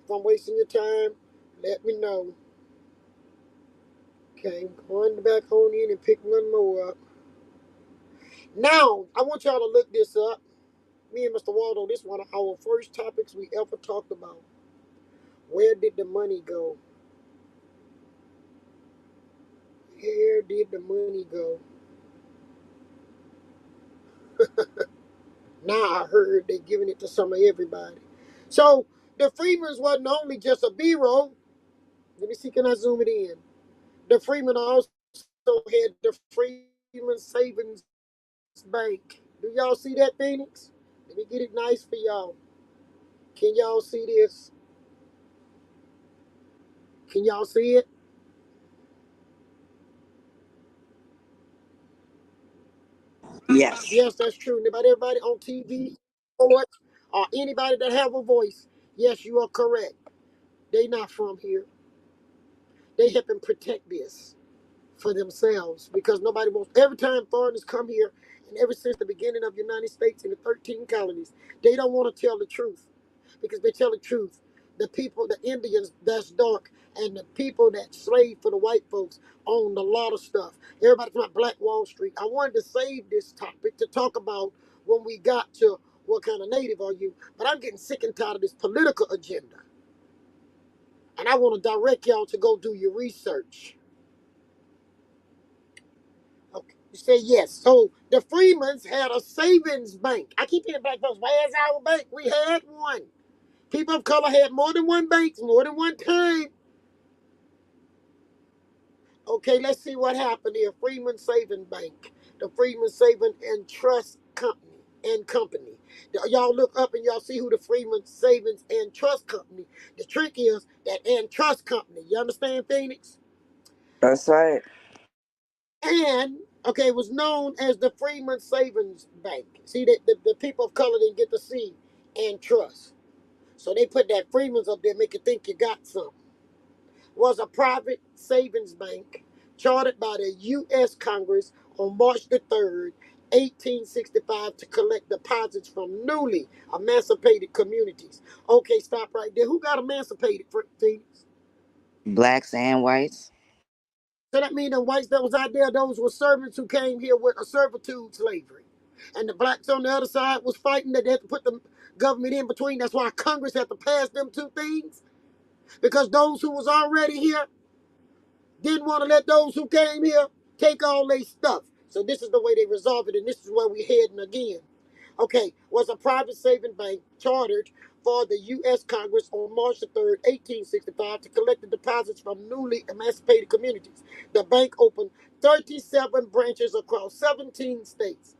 If I'm wasting your time, let me know. Okay, going back on in and pick one more up. Now, I want y'all to look this up. Me and Mr. Waldo, this is one of our first topics we ever talked about. Where did the money go? Where did the money go? Now I heard they giving it to some of everybody. So the Freedmen's wasn't only just a bureau. Let me see, can I zoom it in? The Freedmen also had the Freedmen Savings Bank. Do y'all see that, Phoenix? Let me get it nice for y'all. Can y'all see this? Can y'all see it? Yes. Yes, that's true. About everybody on TV, or anybody that have a voice, yes, you are correct. They not from here. They helping protect this for themselves because nobody wants. Every time foreigners come here, and ever since the beginning of the United States in the 13 colonies, they don't want to tell the truth because they tell the truth. The people, the Indians that's dark, and the people that slave for the white folks owned a lot of stuff. Everybody from Black Wall Street. I wanted to save this topic to talk about when we got to what kind of native are you, but I'm getting sick and tired of this political agenda. And I want to direct y'all to go do your research. Okay. You say yes. So the Freedmen's had a savings bank. I keep hearing black folks, where's our bank? We had one. People of color had more than one bank, more than one time. Okay, let's see what happened here. Freedmen Saving Bank. The Freedmen Saving and Trust Company. Y'all look up and y'all see who the Freedmen Savings and Trust Company. The trick is that and Trust Company. You understand, Phoenix? That's right. And okay, it was known as the Freedmen Savings Bank. See that the people of color didn't get to see and trust. So they put that Freedmen's up there, make you think you got something. Was a private savings bank chartered by the U.S. Congress on March the 3rd, 1865 to collect deposits from newly emancipated communities. Okay, stop right there. Who got emancipated, Phoenix? Blacks and whites. So that means the whites that was out there, those were servants who came here with a servitude slavery. And the blacks on the other side was fighting that they had to put the government in between. That's why Congress had to pass them two things. Because those who was already here didn't want to let those who came here take all their stuff. So this is the way they resolve it, and this is where we're heading again. Okay, was a private saving bank chartered for the U.S. Congress on March the 3rd, 1865, to collect the deposits from newly emancipated communities. The bank opened 37 branches across 17 states.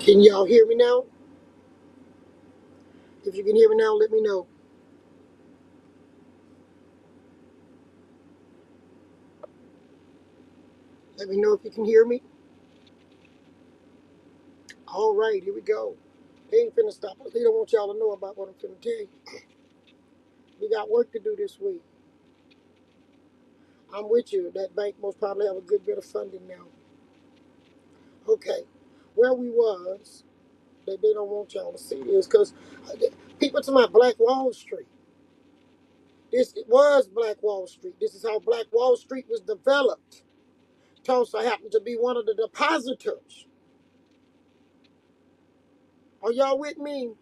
Can y'all hear me now? If you can hear me now, let me know. Let me know if you can hear me. All right, here we go. They ain't finna stop us. They don't want y'all to know about what I'm finna tell you. We got work to do this week. I'm with you. That bank most probably have a good bit of funding now. Okay, where we was, they don't want y'all to see this because people to my Black Wall Street. This it was Black Wall Street. This is how Black Wall Street was developed. Tulsa happened to be one of the depositors. Are y'all with me?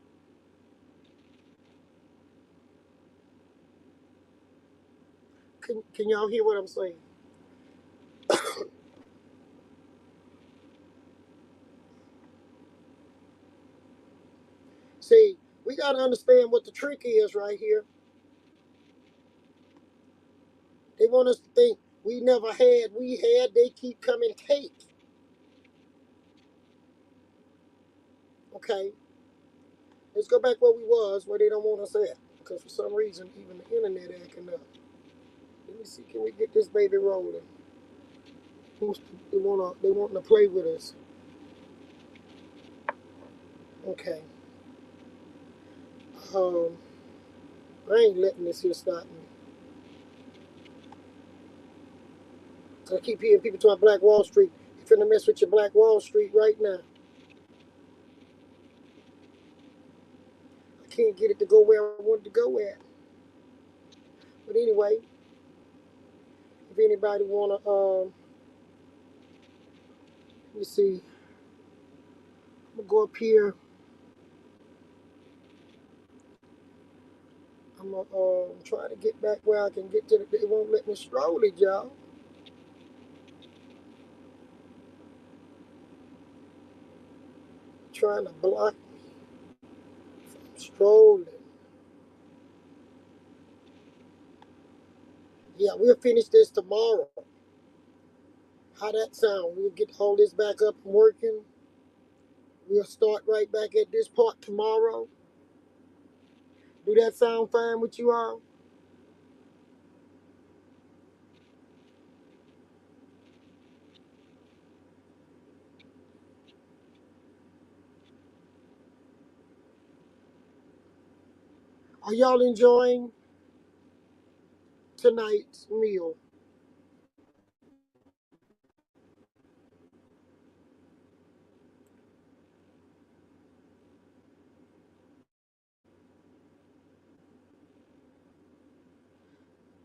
Can y'all hear what I'm saying? See, we got to understand what the trick is right here. They want us to think we never had, we had, they keep coming take. Okay, let's go back where we was, where they don't want us at. Because for some reason, even the internet acting up. Let me see, can we get this baby rolling? They want to play with us. Okay. Um, I ain't letting this here stop me. So I keep hearing people talking Black Wall Street. You finna mess with your Black Wall Street right now. I can't get it to go where I want it to go at. But anyway, if anybody wanna, let me see. I'm gonna go up here. I'm gonna try to get back where I can get to the. It won't let me stroll it, y'all. Trying to block me from strolling. Yeah, we'll finish this tomorrow. How that sound? We'll get all this back up and working. We'll start right back at this part tomorrow. Do that sound fine with you all? Are y'all enjoying tonight's meal?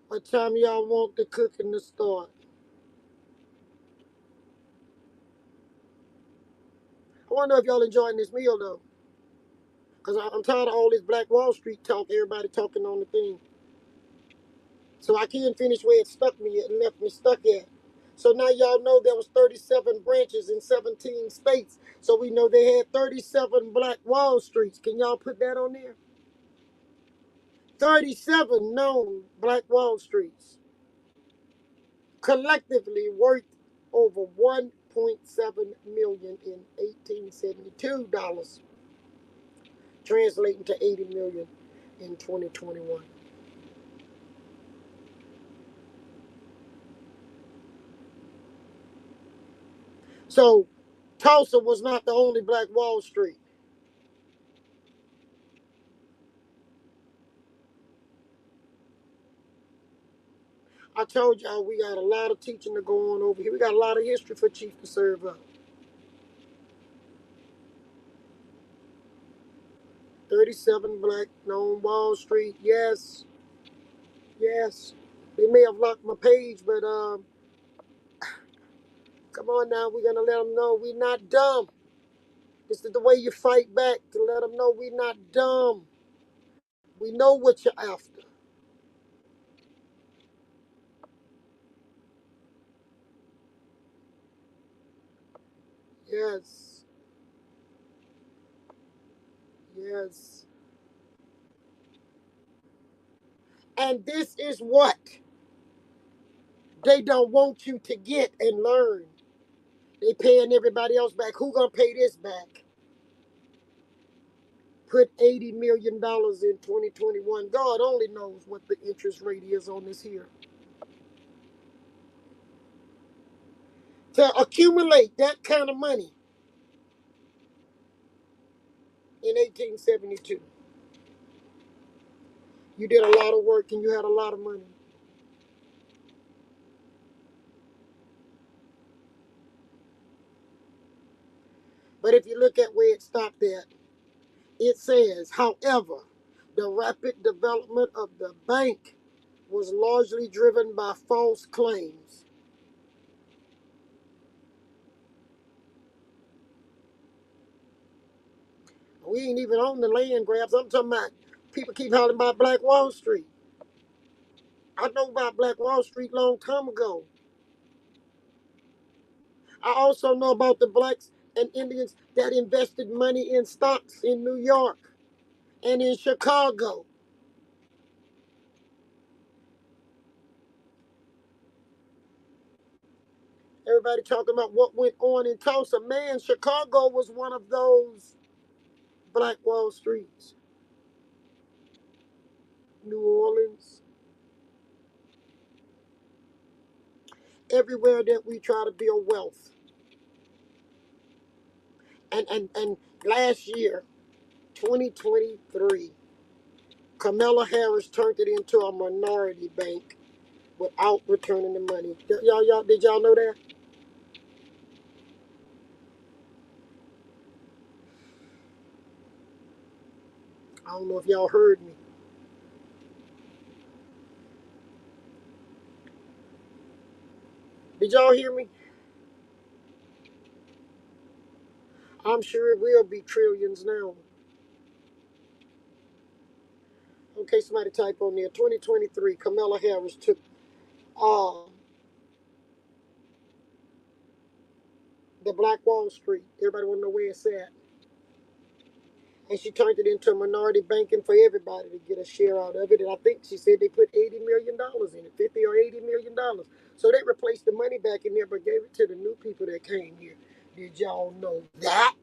What time y'all want the cooking to start? I wonder if y'all enjoying this meal though. Because I'm tired of all this Black Wall Street talk, everybody talking on the thing. So I can't finish where it stuck me and left me stuck at. So now y'all know there was 37 branches in 17 states. So we know they had 37 Black Wall Streets. Can y'all put that on there? 37 known Black Wall Streets. Collectively worth over 1.7 million in 1872 dollars, translating to 80 million in 2021. So Tulsa was not the only Black Wall Street. I told y'all we got a lot of teaching to go on over here. We got a lot of history for Chief to serve up. 37 Black known Wall Street. Yes, yes. They may have locked my page, but come on now, we're gonna let them know we're not dumb. This is the way you fight back, to let them know we're not dumb. We know what you're after. Yes, yes. And this is what they don't want you to get and learn. They paying everybody else back. Who gonna pay this back? put $80 million in 2021. God only knows what the interest rate is on this here. To accumulate that kind of money in 1872. You did a lot of work and you had a lot of money. But if you look at where it stopped at, it says, however, the rapid development of the bank was largely driven by false claims. We ain't even on the land grabs. I'm talking about people keep hollering about Black Wall Street. I know about Black Wall Street long time ago. I also know about the blacks and Indians that invested money in stocks in New York and in Chicago. Everybody talking about what went on in Tulsa. Man, Chicago was one of those Black Wall Streets. New Orleans. Everywhere that we try to build wealth. And last year, 2023, Kamala Harris turned it into a minority bank without returning the money. Y'all, did y'all know that? I don't know if y'all heard me. Did y'all hear me? I'm sure it will be trillions now. Okay, somebody type on there. 2023, Kamala Harris took uh, the Black Wall Street. Everybody want to know where it's at. And she turned it into minority banking for everybody to get a share out of it. And I think she said they put $80 million in it, 50 or $80 million. So they replaced the money back in there, but gave it to the new people that came here. Did y'all know that?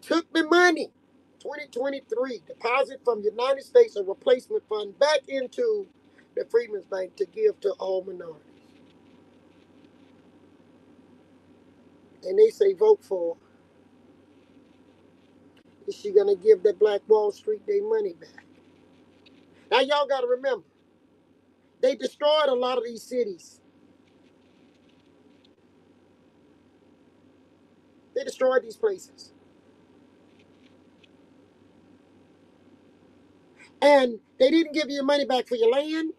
Took the money, 2023, deposit from United States, a replacement fund, back into the Freedmen's Bank to give to all minorities. And they say vote for her. Is she going to give that Black Wall Street their money back? Now, y'all got to remember, they destroyed a lot of these cities. They destroyed these places. And they didn't give you your money back for your land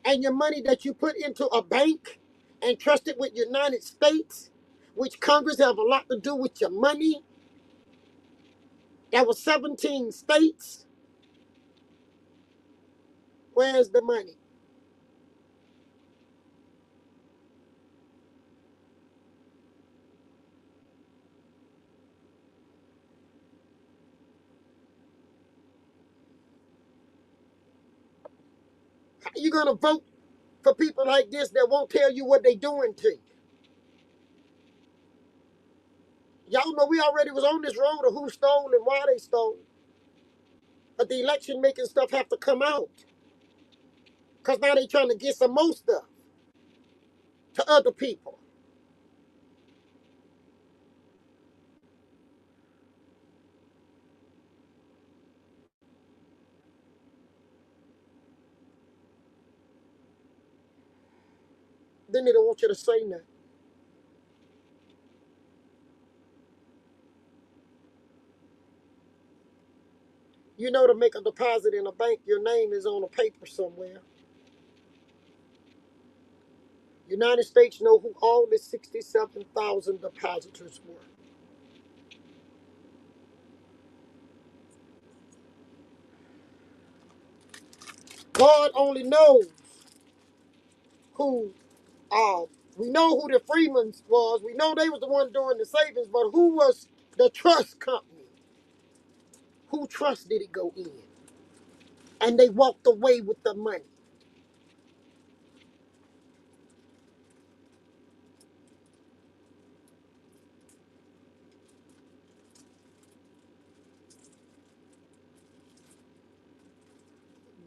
and your money that you put into a bank and trusted with United States, which Congress have a lot to do with your money. That was 17 states. Where's the money? How you going to vote for people like this that won't tell you what they doing to you? Y'all know we already was on this road of who stole and why they stole. But the election making stuff have to come out. Because now they trying to get some more stuff to other people. Then they don't want you to say nothing. You know, to make a deposit in a bank, your name is on a paper somewhere. United States know who all the 67,000 depositors were. God only knows who, we know who the Freedmen was. We know they was the one doing the savings, but who was the trust company? Who trust did it go in? And they walked away with the money.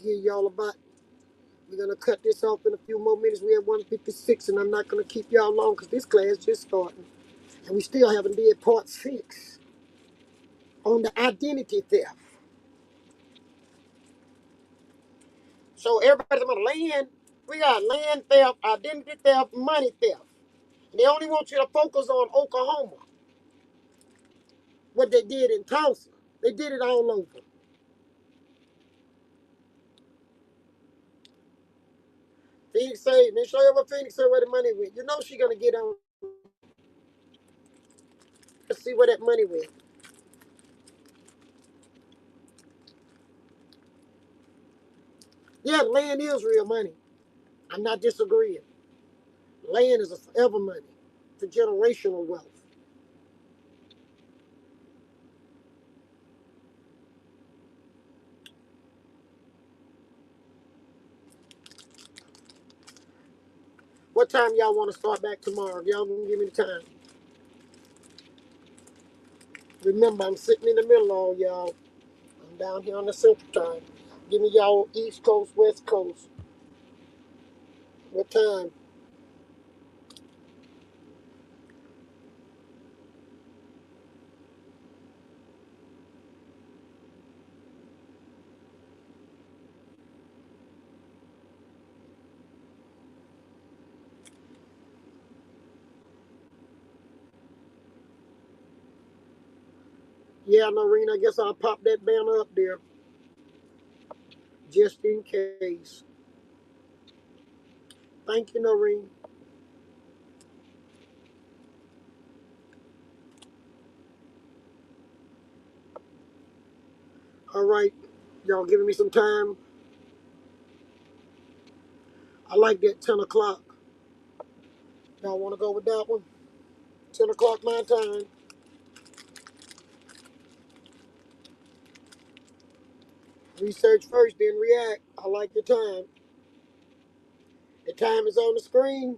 give y'all about. We're gonna cut this off in a few more minutes. We have 1:56, and I'm not gonna keep y'all long because this class just starting, and we still haven't did part 6 on the identity theft. So everybody's about land. We got land theft, identity theft, money theft. They only want you to focus on Oklahoma. What they did in Tulsa. They did it all over. Phoenix say, they show you what Phoenix say where the money went. You know she gonna get on. Let's see where that money went. Yeah, land is real money. I'm not disagreeing. Land is a forever money. It's a generational wealth. What time y'all want to start back tomorrow? Y'all gonna give me the time. Remember, I'm sitting in the middle of all y'all. I'm down here on the central time. Give me y'all East Coast, West Coast. What time? Yeah, Noreen, I guess I'll pop that banner up there just in case. Thank you, Noreen. All right, y'all giving me some time. I like that 10 o'clock. Y'all want to go with that one? 10 o'clock my time. Research first, then react. I like your time. The time is on the screen.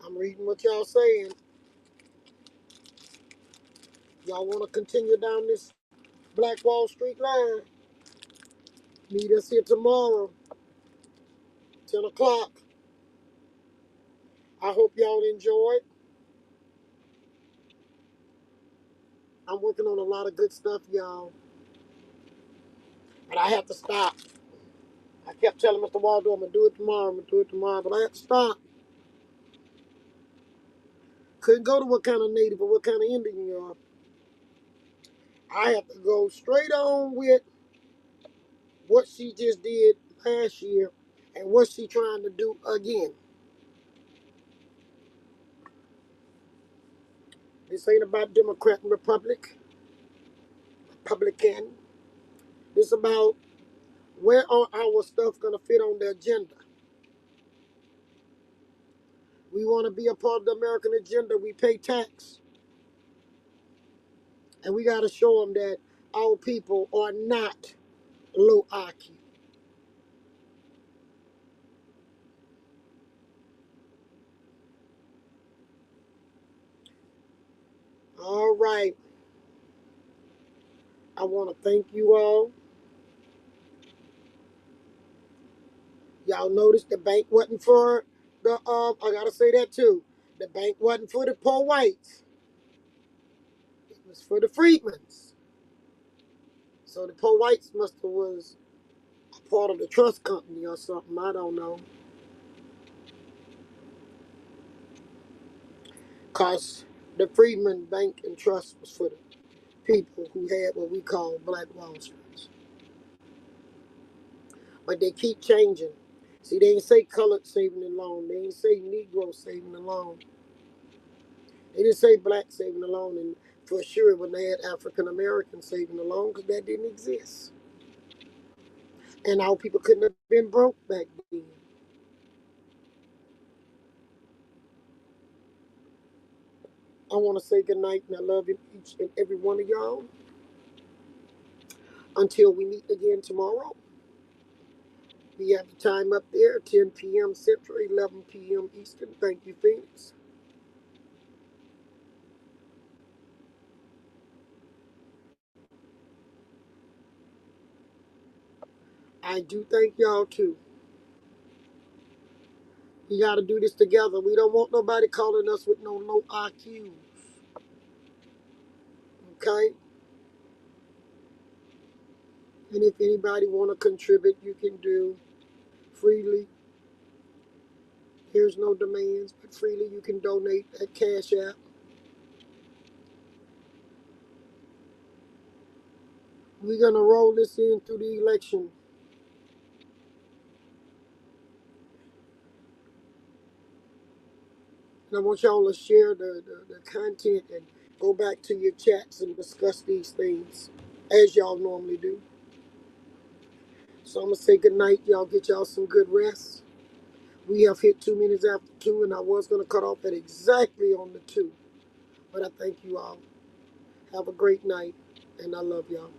I'm reading what y'all saying. Y'all want to continue down this Black Wall Street line? Meet us here tomorrow, 10 o'clock. I hope y'all enjoyed. I'm working on a lot of good stuff, y'all. But I have to stop. I kept telling Mr. Waldo I'm going to do it tomorrow, but I have to stop. Couldn't go to what kind of native or what kind of Indian you are. I have to go straight on with what she just did last year and what she trying to do again. This ain't about Democrat and Republican. This about where are our stuff gonna fit on the agenda. We want to be a part of the American agenda. We pay tax, and we got to show them that our people are not low IQ. All right. I want to thank you all. Y'all notice the bank wasn't for the I gotta say that too. The bank wasn't for the poor whites. It was for the freedmens. So the poor whites must have was a part of the trust company or something. I don't know. Cause the Freedmen Bank and Trust was for the people who had what we call Black Wall Streets. But they keep changing. See, they ain't say colored saving the loan. They ain't say Negro saving the loan. They didn't say black saving the loan. And for sure, when they had African American saving the loan, because that didn't exist. And our people couldn't have been broke back then. I want to say good night, and I love each and every one of y'all. Until we meet again tomorrow. We have the time up there, 10 p.m. Central, 11 p.m. Eastern. Thank you, Phoenix. I do thank y'all too. We got to do this together. We don't want nobody calling us with no low IQs. Okay? And if anybody want to contribute, you can do freely. There's no demands, but freely you can donate at Cash App. We're going to roll this in through the election. And I want y'all to share the content and go back to your chats and discuss these things as y'all normally do. So I'm going to say good night. Y'all get y'all some good rest. We have hit 2 minutes after 2, and I was going to cut off at exactly on the 2. But I thank you all. Have a great night, and I love y'all.